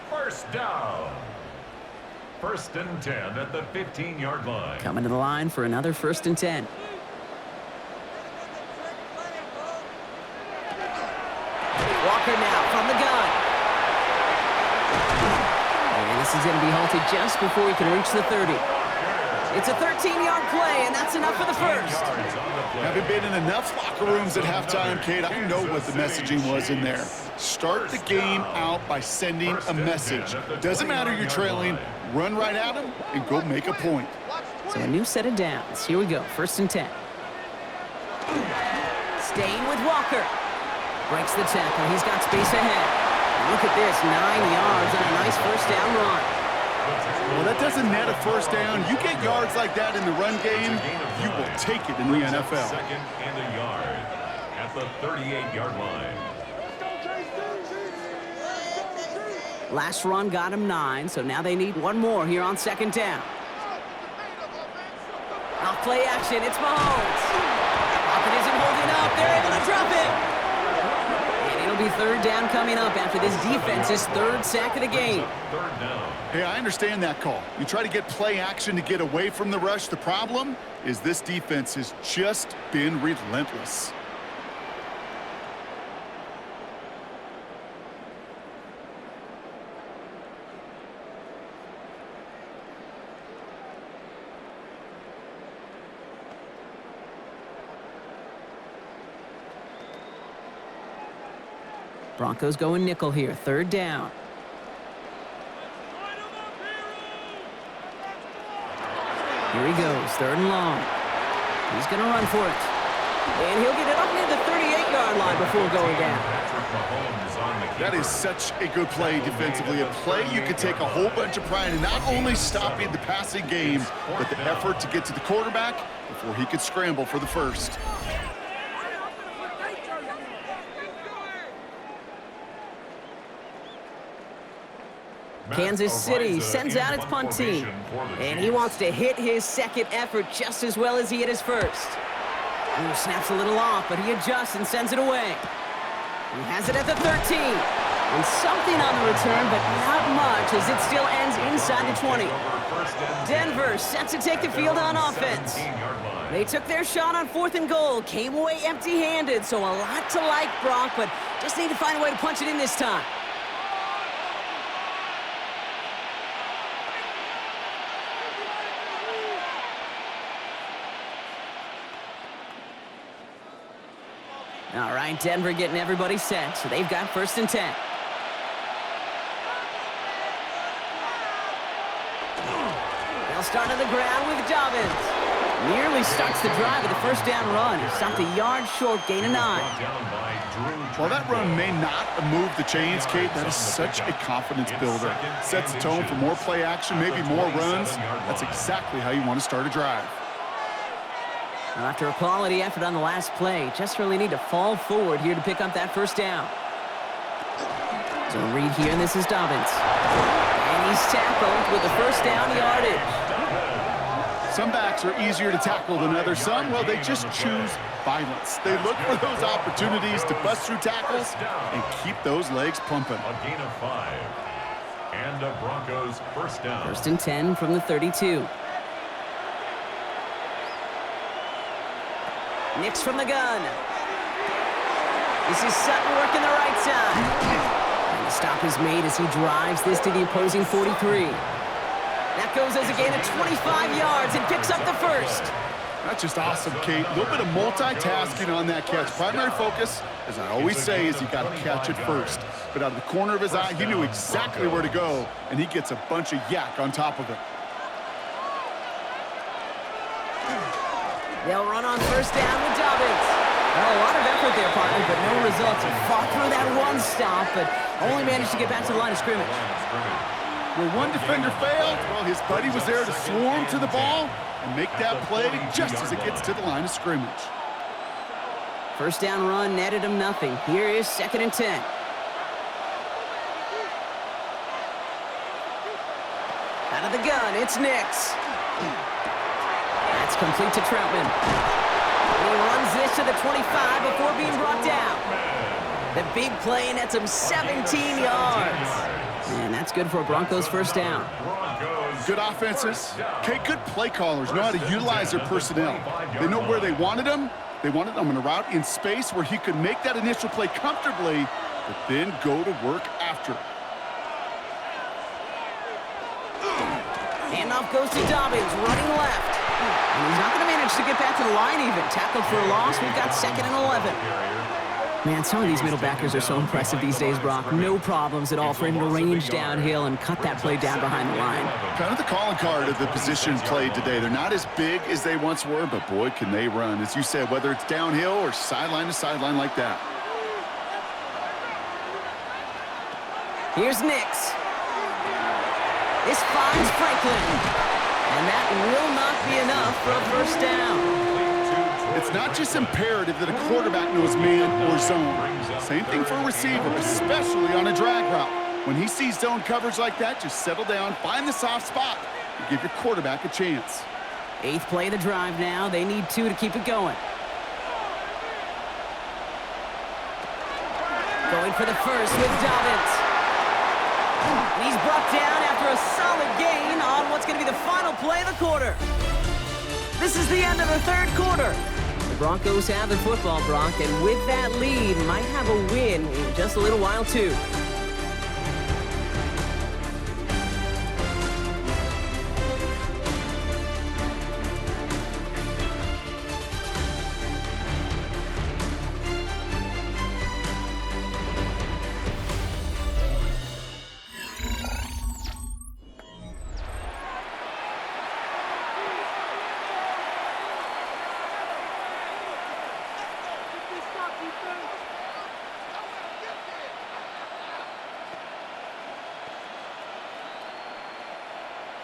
First down. First and 10 at the 15-yard line. Coming to the line for another first and 10. going to be halted just before he can reach the 30. It's a 13-yard play, and that's enough for the first. Having been in enough locker rooms at halftime, Kate, I know what the messaging was in there. Start the game out by sending a message. Doesn't matter you're trailing, run right at them and go make a point. So a new set of downs. Here we go, 1st and 10. Staying with Walker. Breaks the tackle. He's got space ahead. And look at this, 9 yards and a nice first down run. Well, that doesn't net a first down. You get yards like that in the run game, you will take it in the NFL. Second and a yard at the 38-yard line. Last run got him 9, so now they need one more here on 2nd down. Off play action, it's Mahomes. Pocket isn't holding up, they're able to drop it. And it'll be 3rd down coming up after this defense's 3rd sack of the game. Third down. Hey, I understand that call. You try to get play action to get away from the rush. The problem is this defense has just been relentless. Broncos going nickel here, 3rd down. Here he goes, 3rd and long. He's going to run for it. And he'll get it up near the 38-yard line before going down. That is such a good play defensively. A play you can take a whole bunch of pride in not only stopping the passing game, but the effort to get to the quarterback before he could scramble for the first. Kansas City sends out its punt team. And he wants to hit his 2nd effort just as well as he hit his 1st. Ooh, snaps a little off, but he adjusts and sends it away. He has it at the 13. And something on the return, but not much as it still ends inside the 20. Denver set to take the field on offense. They took their shot on 4th and goal, came away empty-handed, so a lot to like, Brock, but just need to find a way to punch it in this time. All right, Denver getting everybody set, so they've got 1st and 10. They'll start on the ground with Dobbins. Nearly starts the drive with a 1st down run. He stopped a yard short, gain of 9. While that run may not have moved the chains, Kate, that is such a confidence builder. Sets the tone for more play action, maybe more runs. That's exactly how you want to start a drive. After a quality effort on the last play, just really need to fall forward here to pick up that 1st down. So read here, and this is Dobbins. And he's tackled with the 1st down yardage. Some backs are easier to tackle than others. Some, well, they just choose violence. They look for those opportunities to bust through tackles and keep those legs pumping. A gain of 5. And the Broncos 1st down. 1st and 10 from the 32. Nix from the gun. This is Sutton working the right side. And the stop is made as he drives this to the opposing 43. That goes as a gain of 25 yards and picks up the 1st. That's just awesome, Kate. A little bit of multitasking on that catch. Primary focus, as I always say, is you got to catch it first. But out of the corner of his eye, he knew exactly where to go, and he gets a bunch of yak on top of it. They'll run on 1st down with Dobbins. Well, a lot of effort there, partner, but no results. He fought through that run stop, but only managed to get back to the line of scrimmage. Where one defender failed, well, his buddy was there to swarm to the ball and make that play just as it gets to the line of scrimmage. 1st down run netted him nothing. Here is 2nd and 10. Out of the gun, it's Nix. That's complete to Troutman. And he runs this to the 25 before being brought down. The big play nets him 17 yards. And that's good for a Broncos 1st down. Good offenses. Okay, good play callers know how to utilize their personnel. They know where they wanted them. They wanted them in a route in space where he could make that initial play comfortably, but then go to work after. Handoff goes to Dobbins, running left. And he's not going to manage to get back to the line even. Tackled for a loss. We've got 2nd and 11. Man, some of these middle backers are so impressive these days, Brock. No problems at all for him to range downhill and cut that play down behind the line. Kind of the calling card of the position played today. They're not as big as they once were, but boy, can they run. As you said, whether it's downhill or sideline to sideline like that. Here's Nix. This finds Franklin. And that will not be enough for a first down. It's not just imperative that a quarterback knows man or zone. Same thing for a receiver, especially on a drag route. When he sees zone coverage like that, just settle down, find the soft spot, and give your quarterback a chance. 8th play of the drive now. They need 2 to keep it going. Going for the first with Dobbins. And he's brought down after a solid gain on what's going to be the final play of the quarter. This is the end of the 3rd quarter. The Broncos have the football, Brock, and with that lead, might have a win in just a little while, too.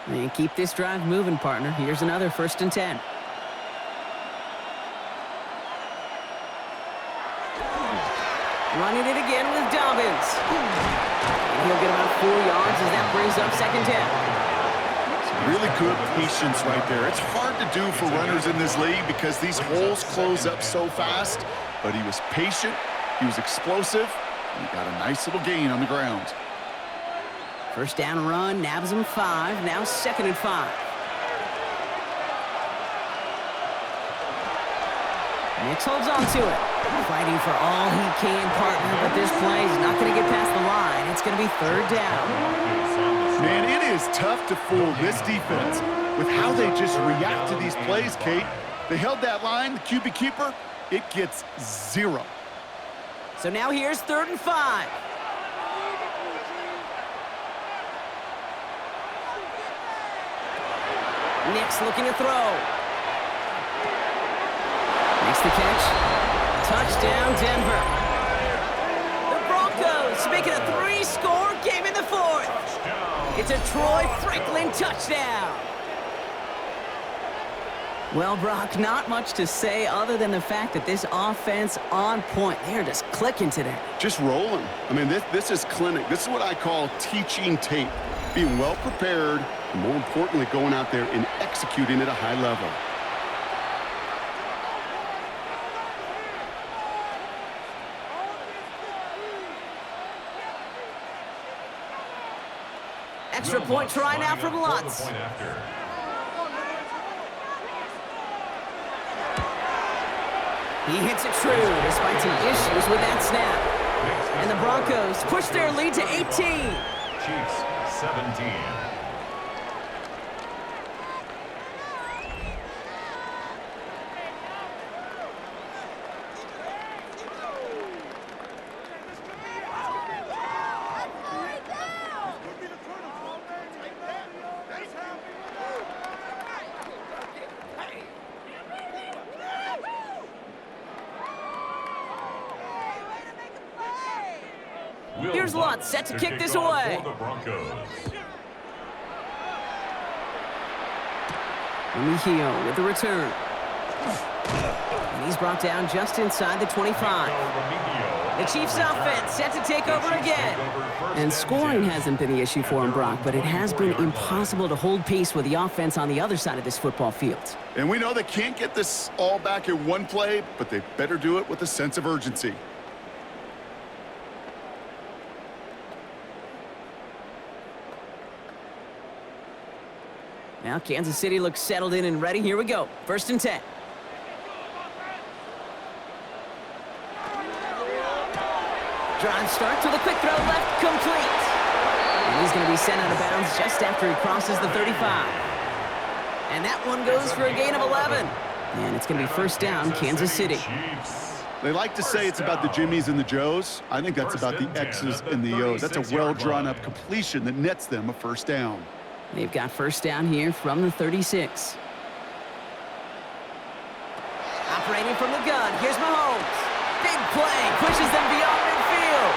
And keep this drive moving, partner. Here's another 1st and 10. Running it again with Dobbins. And he'll get about 4 yards as that brings up 2nd down. Really good patience right there. It's hard to do for runners in this league because these holes close up so fast. But he was patient, he was explosive, and he got a nice little gain on the ground. First down run, nabs him 5, now 2nd and 5. Nix holds on to it. Fighting for all he can, partner, but this play is not going to get past the line. It's going to be 3rd down. Man, it is tough to fool this defense with how they just react to these plays, Kate. They held that line, the QB keeper, it gets 0. So now here's 3rd and 5. Nix looking to throw. Makes the catch. Touchdown, Denver. The Broncos make it a 3-score game in the 4th. It's a Troy Franklin touchdown. Well, Brock, not much to say other than the fact that this offense on point. They're just clicking today. Just rolling. I mean, this is clinic. This is what I call teaching tape. Being well prepared, and more importantly, going out there and executing at a high level. Extra point try now from Lutz. He hits it true despite some issues with that snap. And the Broncos push their lead to 18. Chiefs 17. Here's Lutz set to kick this away. For the Broncos. Remigio with the return. And he's brought down just inside the 25. The Chiefs offense set to take over again. And scoring hasn't been the issue for him, Brock, but it has been impossible to hold pace with the offense on the other side of this football field. And we know they can't get this all back in one play, but they better do it with a sense of urgency. Now Kansas City looks settled in and ready. Here we go. 1st and 10. Drive starts with a quick throw left, complete. And he's going to be sent out of bounds just after he crosses the 35. And that one goes for a gain of 11. And it's going to be first down, Kansas City. They like to say it's about the Jimmies and the Joes. I think that's about the X's and the O's. That's a well-drawn-up completion that nets them a first down. They've got first down here from the 36. Operating from the gun, here's Mahomes. Big play, pushes them beyond midfield.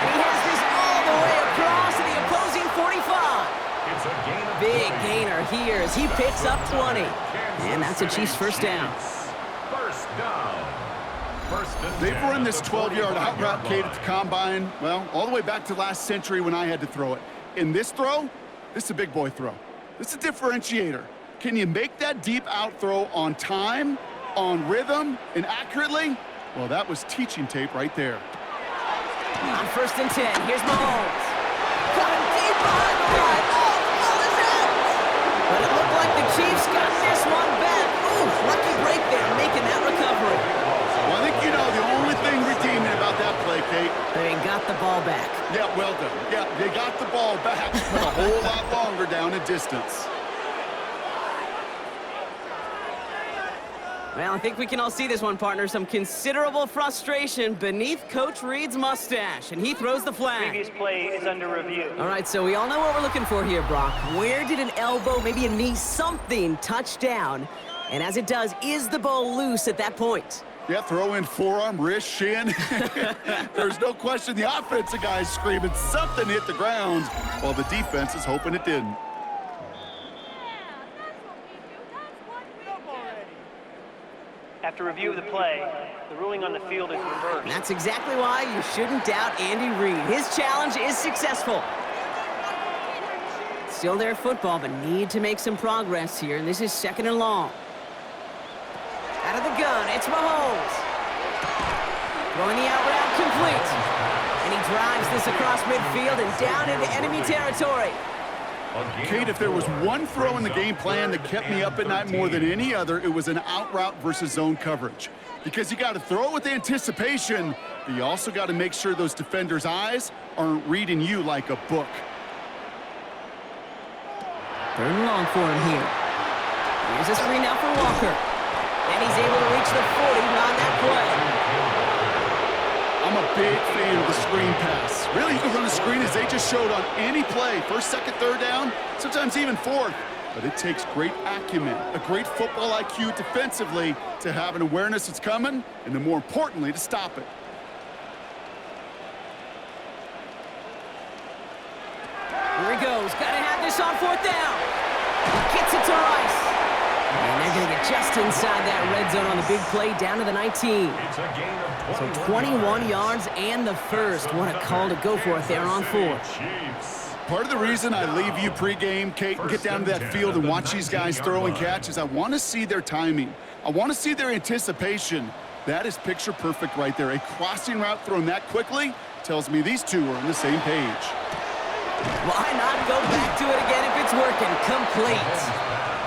And he has this all the way across to the opposing 45. It's a gain of Big gainer here as he picks up 20. And that's a Chiefs first down. First down. They've run this 12-yard out route, Kate, at the combine, well, all the way back to last century when I had to throw it. In this throw, this is a big boy throw. This is a differentiator. Can you make that deep out throw on time, on rhythm, and accurately? Well, that was teaching tape right there. On first and 10, here's Mahomes. Coming deep behind the line. Oh, the ball is out! But it looked like the Chiefs got this one back. Ooh, lucky break there, making that recovery. Well, I think you know the only thing redeeming about that play, Kate. They got the ball back. Yeah, well done. Yeah, they got the ball back, but a whole lot longer down a distance. Well, I think we can all see this one, partner. Some considerable frustration beneath Coach Reed's mustache, and he throws the flag. Previous play is under review. All right, so we all know what we're looking for here, Brock. Where did an elbow, maybe a knee, something touch down? And as it does, is the ball loose at that point? Yeah, throw in forearm, wrist, shin. There's no question the offensive guy's screaming something hit the ground while the defense is hoping it didn't. After review of the play, the ruling on the field is reversed. And that's exactly why you shouldn't doubt Andy Reid. His challenge is successful. Still their football, but need to make some progress here, and this is second and long. Out of the gun, it's Mahomes. Throwing the out route complete. And he drives this across midfield and down into enemy territory. Kate, if there was one throw in the game plan that kept me up at night more than any other, it was an out route versus zone coverage. Because you got to throw it with anticipation, but you also got to make sure those defenders' eyes aren't reading you like a book. Third and long for him here. Here's a screen now for Walker. And he's able to reach the 40 on that play. I'm a big fan of the screen pass. Really, you can run a screen as they just showed on any play. First, second, third down, sometimes even fourth. But it takes great acumen, a great football IQ defensively to have an awareness it's coming, and then more importantly, to stop it. Here he goes. Got to have this on fourth down. He gets it to Rice. And they're going to get just inside that red zone on the big play down to the 19. It's a gain of So 21 yards and the first. What a call to go for it there on fourth. Part of the reason I leave you pregame, Kate, and get down to that field and watch these guys throw and catch is I want to see their timing. I want to see their anticipation. That is picture perfect right there. A crossing route thrown that quickly tells me these two are on the same page. Why not go back to it again if it's working? Complete.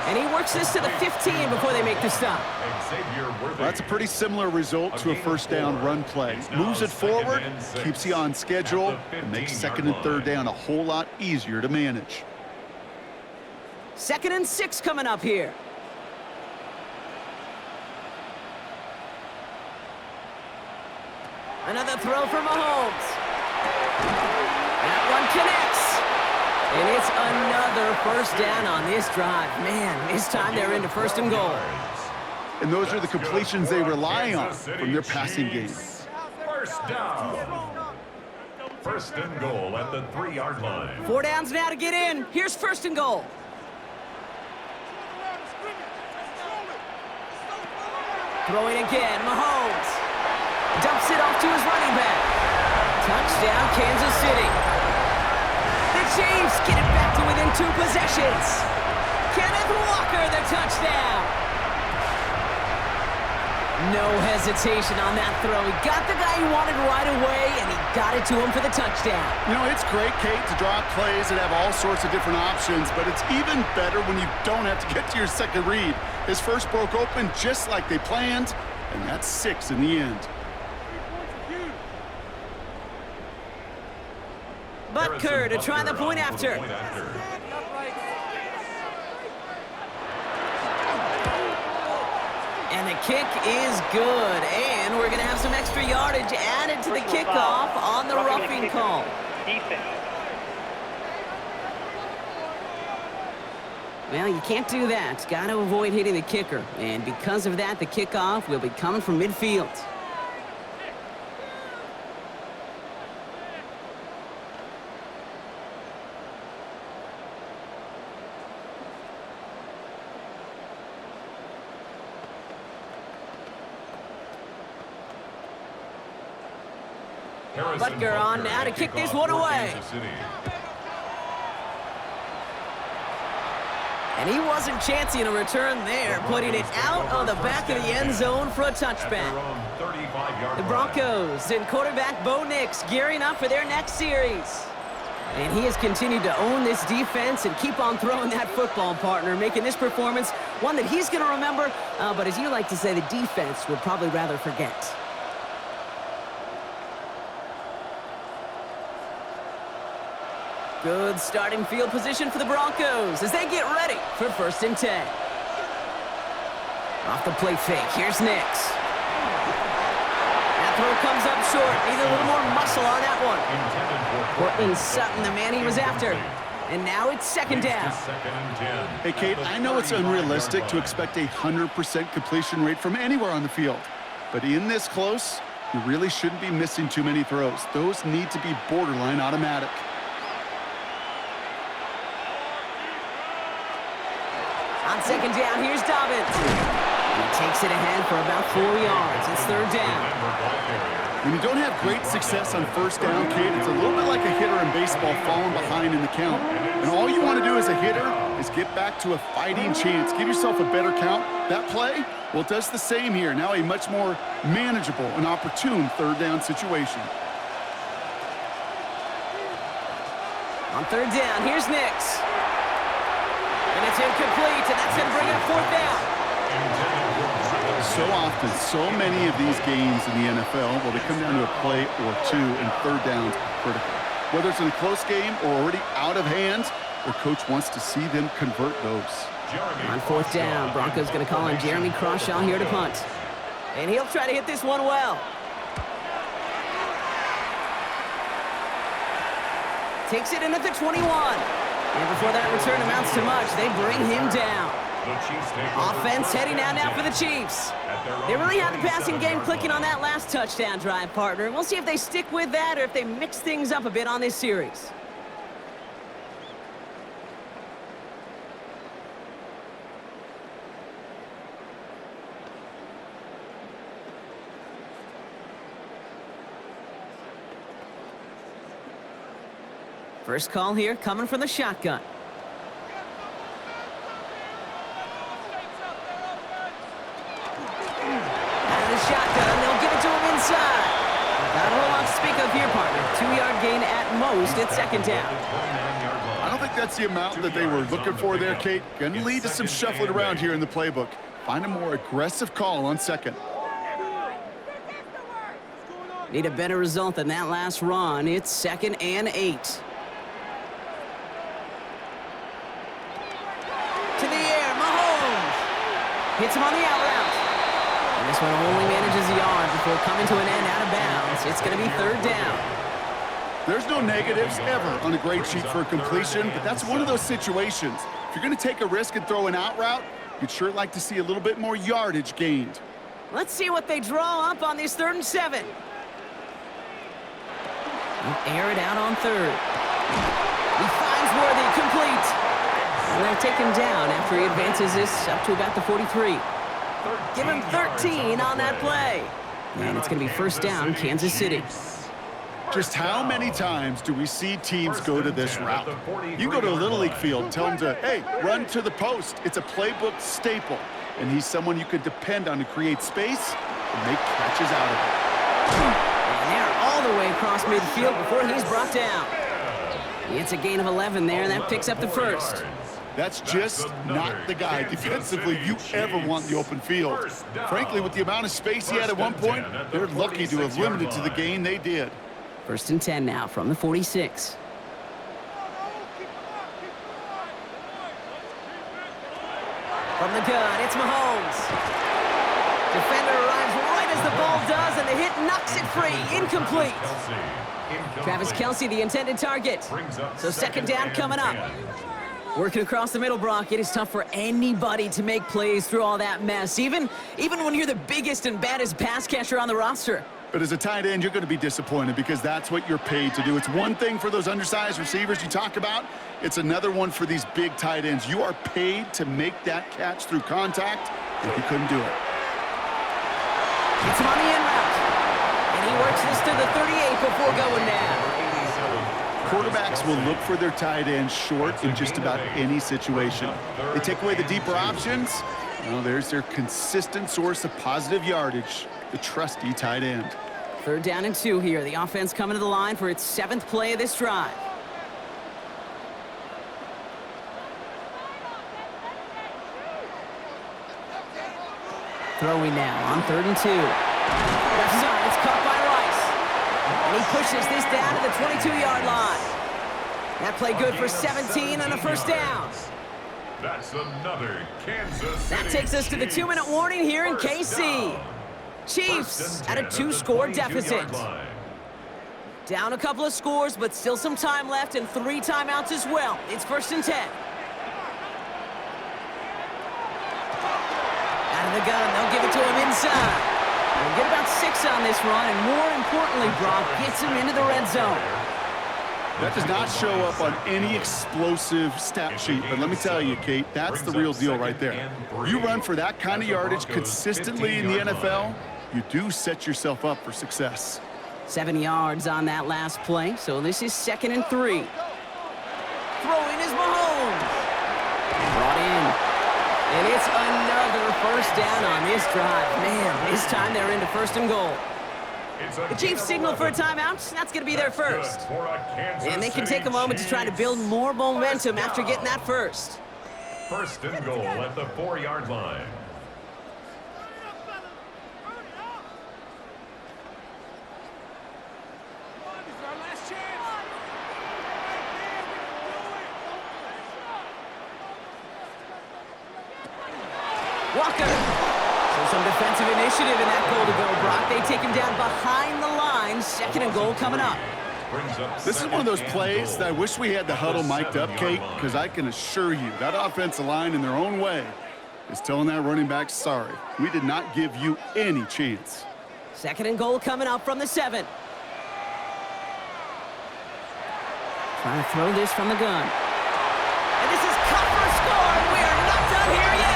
And he works this to the 15 before they make the stop. Well, that's a pretty similar result to a first down run play. Moves it forward, keeps you on schedule, and makes second and third down a whole lot easier to manage. 2nd and 6 coming up here. Another throw for Mahomes. That one connects. And it's another first down on this drive. Man, this time they're into first and goal. And those are the completions they rely on from their passing game. First down. First and goal at the 3-yard line. 4 downs now to get in. Here's first and goal. Throwing again, Mahomes. Dumps it off to his running back. Touchdown, Kansas City. The Chiefs get it back to within 2 possessions. Kenneth Walker, the touchdown. No hesitation on that throw. He got the guy he wanted right away, and he got it to him for the touchdown. You know, it's great, Kate, to draw up plays and have all sorts of different options, but it's even better when you don't have to get to your second read. His first broke open just like they planned, and that's 6 in the end. But Kerr to try the point after. And the kick is good. And we're going to have some extra yardage added to the kickoff on the roughing call. Defense. Well, you can't do that. Got to avoid hitting the kicker. And because of that, the kickoff will be coming from midfield. Butker on now to kick this one away. And he wasn't chancing a return there, putting it out on the back of the end zone for a touchback. The Broncos and quarterback Bo Nix gearing up for their next series. And he has continued to own this defense and keep on throwing that football, partner, making this performance one that he's going to remember, but as you like to say, the defense would probably rather forget. Good starting field position for the Broncos as they get ready for 1st and 10. Off the play fake, here's Nix. That throw comes up short. Need a little more muscle on that one. Cortland Sutton, the man he was after. And now it's 2nd down. Hey, Kate, I know it's unrealistic to expect a 100% completion rate from anywhere on the field. But in this close, you really shouldn't be missing too many throws. Those need to be borderline automatic. On 2nd down, here's Dobbins. And he takes it ahead for about 4 yards. It's 3rd down. When you don't have great success on 1st down, Kate, it's a little bit like a hitter in baseball falling behind in the count. And all you want to do as a hitter is get back to a fighting chance. Give yourself a better count. That play, well, it does the same here. Now a much more manageable and opportune 3rd down situation. On 3rd down, here's Nix. And it's incomplete, and that's going to bring up 4th down. So often, so many of these games in the NFL, well, they come down to a play or two, and 3rd downs are critical. Whether it's in a close game or already out of hand, their coach wants to see them convert those. On 4th down, Broncos going to call on Jeremy Crawshaw here to punt. And he'll try to hit this one well. Takes it in at the 21. And before that return amounts to much, they bring him down. Offense heading out now for the Chiefs. They really had the passing game clicking on that last touchdown drive, partner. We'll see if they stick with that or if they mix things up a bit on this series. First call here coming from the shotgun. Out of the shotgun, they'll give it to him inside. Not a whole lot to speak of here, partner. 2-yard gain at most at 2nd down. I don't think that's the amount that they were looking for there, Kate. Going to lead to some shuffling around here in the playbook. Find a more aggressive call on 2nd. Need a better result than that last run. It's 2nd and 8. Hits him on the out route. And this one only manages a yard before coming to an end out of bounds. It's going to be 3rd down. There's no negatives ever on a grade sheet for a completion, but that's one of those situations. If you're going to take a risk and throw an out route, you'd sure like to see a little bit more yardage gained. Let's see what they draw up on this 3rd and 7. He'll air it out on 3rd. He finds Worthy, complete. And they'll take him down after he advances this up to about the 43. Give him 13 on that play. And it's going to be 1st down, Kansas City. Just how many times do we see teams go to this route? You go to a Little League field, tell them to, hey, run to the post. It's a playbook staple. And he's someone you could depend on to create space and make catches out of it. And they're all the way across midfield before he's brought down. It's a gain of 11 there, and that picks up the 1st. That's just not the guy defensively you ever want in the open field. Frankly, with the amount of space he had at one point, they're lucky to have limited to the gain they did. 1st and 10 now from the 46. From the gun, it's Mahomes. Defender arrives right as the ball does, and the hit knocks it free. Incomplete. Travis Kelce, the intended target. So second down coming up. Working across the middle, Brock. It is tough for anybody to make plays through all that mess, even when you're the biggest and baddest pass catcher on the roster. But as a tight end, you're going to be disappointed because that's what you're paid to do. It's one thing for those undersized receivers you talk about. It's another one for these big tight ends. You are paid to make that catch through contact, and he couldn't do it. It's him on the in route. And he works this to the 38 before going down. Quarterbacks will look for their tight end short in just about any situation. They take away the deeper options. Well, there's their consistent source of positive yardage, the trusty tight end. 3rd down and 2 here. The offense coming to the line for its 7th play of this drive. Throwing now on 3rd and 2. Left side, it's caught by Rice. And he pushes this down to the 22-yard line. That play good for 17 and a first down. That's another Kansas City. That takes us to the 2-minute warning here in KC. Chiefs at a 2-score deficit. Down a couple of scores, but still some time left and 3 timeouts as well. It's 1st and 10. Out of the gun, they'll give it to him inside. They'll get about 6 on this run, and more importantly, Brock gets him into the red zone. That does not show up on any explosive stat sheet, but let me tell you, Kate, that's the real deal right there. You run for that kind of yardage consistently in the NFL, you do set yourself up for success. 7 yards on that last play, so this is 2nd and 3. Throwing is Mahomes. Brought in. And it's another first down on this drive. Man, this time they're into 1st and goal. The Chiefs signal for a timeout. That's going to be their first. And they can take a moment to try to build more momentum after getting that first. 1st and goal at the 4-yard line. Walker. So some defensive initiative in that goal to go, Brock. They take him down behind the line. 2nd and goal coming up. This is one of those plays that I wish we had the huddle mic'd up, Kate, because I can assure you that offensive line in their own way is telling that running back, sorry, we did not give you any chance. 2nd and goal coming up from the 7. Trying to throw this from the gun. And this is cut for a score, and we are not done here yet.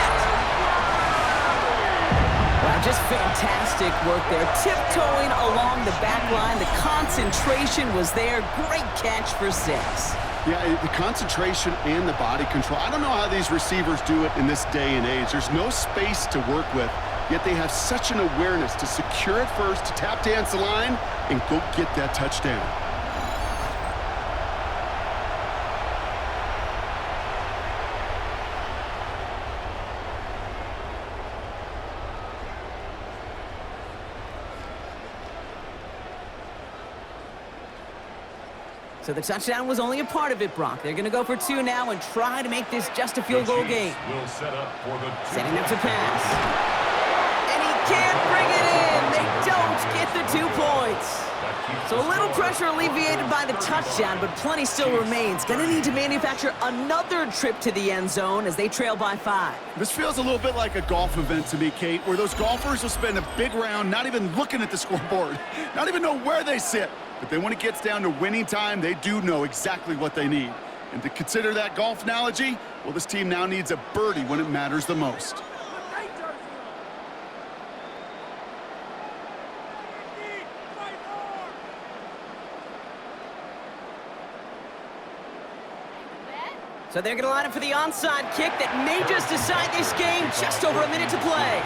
Wow, just fantastic work there. Tiptoeing along the back line. The concentration was there. Great catch for 6. Yeah, the concentration and the body control. I don't know how these receivers do it in this day and age. There's no space to work with, yet they have such an awareness to secure it first, to tap dance the line, and go get that touchdown. So the touchdown was only a part of it, Brock. They're going to go for 2 now and try to make this just a field goal game. Setting up to pass. And he can't bring it in. They don't get the 2 points. So a little pressure alleviated by the touchdown, but plenty still remains. Going to need to manufacture another trip to the end zone as they trail by 5. This feels a little bit like a golf event to me, Kate, where those golfers will spend a big round not even looking at the scoreboard, not even know where they sit. But then when it gets down to winning time, they do know exactly what they need. And to consider that golf analogy, well, this team now needs a birdie when it matters the most. So they're going to line up for the onside kick that may just decide this game. Just over a minute to play.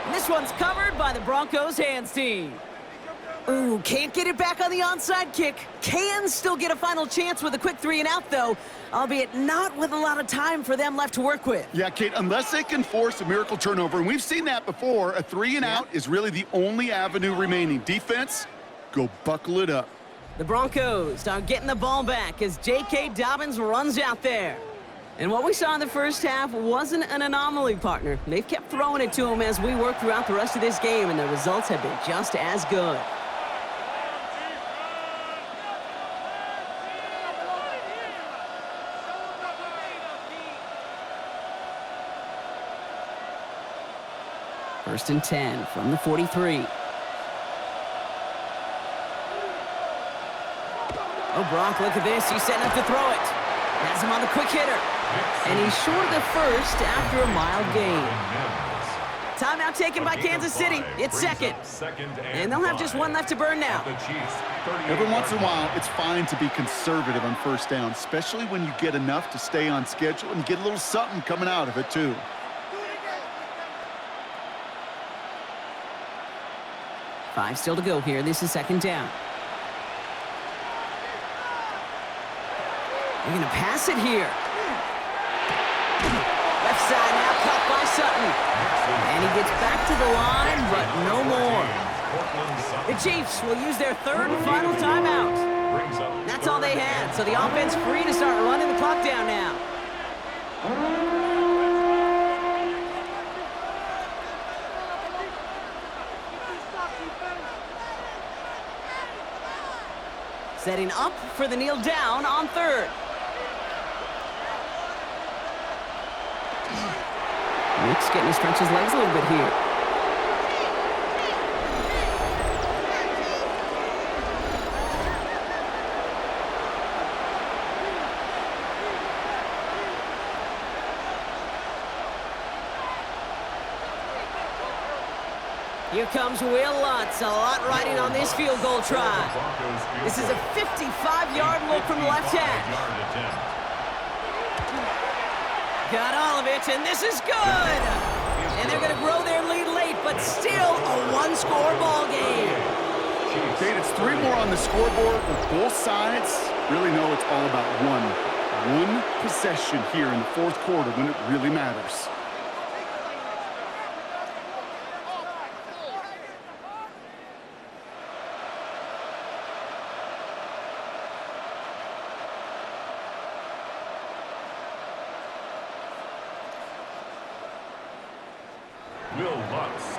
And this one's covered by the Broncos hands team. Ooh, can't get it back on the onside kick. Can still get a final chance with a quick 3 and out, though, albeit not with a lot of time for them left to work with. Yeah, Kate, unless they can force a miracle turnover, and we've seen that before, a 3 and out is really the only avenue remaining. Defense, go buckle it up. The Broncos are getting the ball back as J.K. Dobbins runs out there. And what we saw in the first half wasn't an anomaly, partner. They've kept throwing it to him as we work throughout the rest of this game, and the results have been just as good. First and 10 from the 43. Oh, Brock, look at this. He's setting up to throw it. Has him on the quick hitter. And he's short of the first after a mild gain. Timeout taken by Kansas City. It's second. And they'll have just one left to burn now. Every once in a while, it's fine to be conservative on first down, especially when you get enough to stay on schedule and get a little something coming out of it, too. Five still to go here. This is second down. They're going to pass it here. Left side now, caught by Sutton. And he gets back to the line, but no more. The Chiefs will use their third and final timeout. That's all they had, so the offense free to start running the clock down now. Setting up for the kneel down on third. Nick's getting to stretch his legs a little bit here. Here comes Will Lutz. A lot riding on this field goal try. This is a 55-yard look from the left hash. Got all of it, and this is good! And they're going to grow their lead late, but still a one-score ball game. Kate, it's 3 more on the scoreboard, but both sides really know it's all about one possession here in the fourth quarter when it really matters.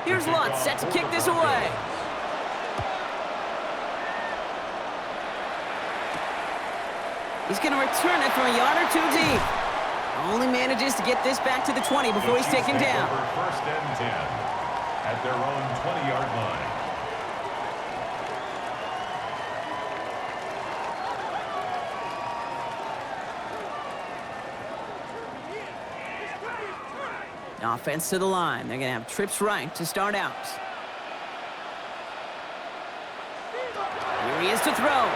Here's Lutz, set to kick this away. He's going to return it from a yard or two deep. Only manages to get this back to the 20 before he's taken down. First and 10 at their own 20-yard line. Offense to the line. They're going to have trips right to start out. Here he is to throw.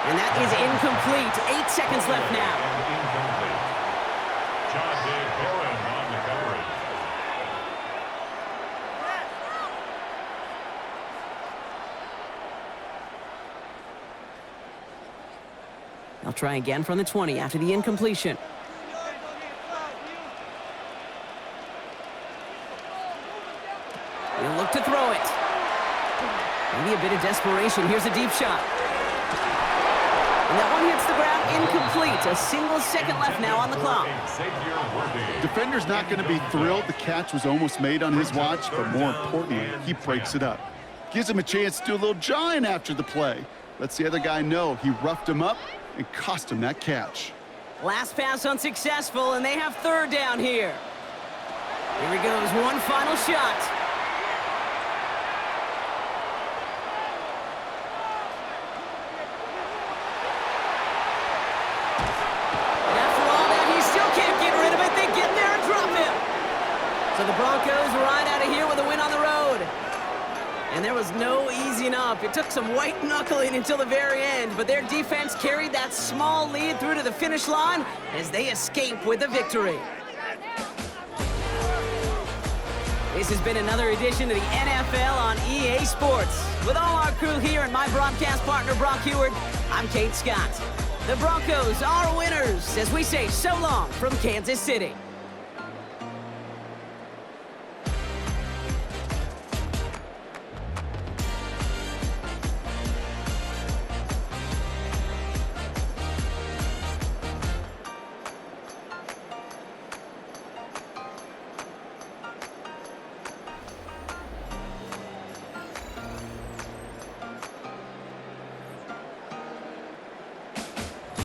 And that is incomplete. 8 seconds left now. Incomplete. John Dave Barron on the coverage. They'll try again from the 20 after the incompletion. He'll look to throw it. Maybe a bit of desperation. Here's a deep shot. And that one hits the ground incomplete. A single second left now on the clock. Defender's not going to be thrilled. The catch was almost made on his watch, but more importantly, he breaks it up. Gives him a chance to do a little jawing after the play. Lets the other guy know he roughed him up and cost him that catch. Last pass unsuccessful, and they have third down here. Here he goes, one final shot. So the Broncos ride out of here with a win on the road. And there was no easing up. It took some white knuckling until the very end, but their defense carried that small lead through to the finish line as they escape with a victory. This has been another edition of the NFL on EA Sports. With all our crew here and my broadcast partner, Brock Heward, I'm Kate Scott. The Broncos are winners as we say so long from Kansas City.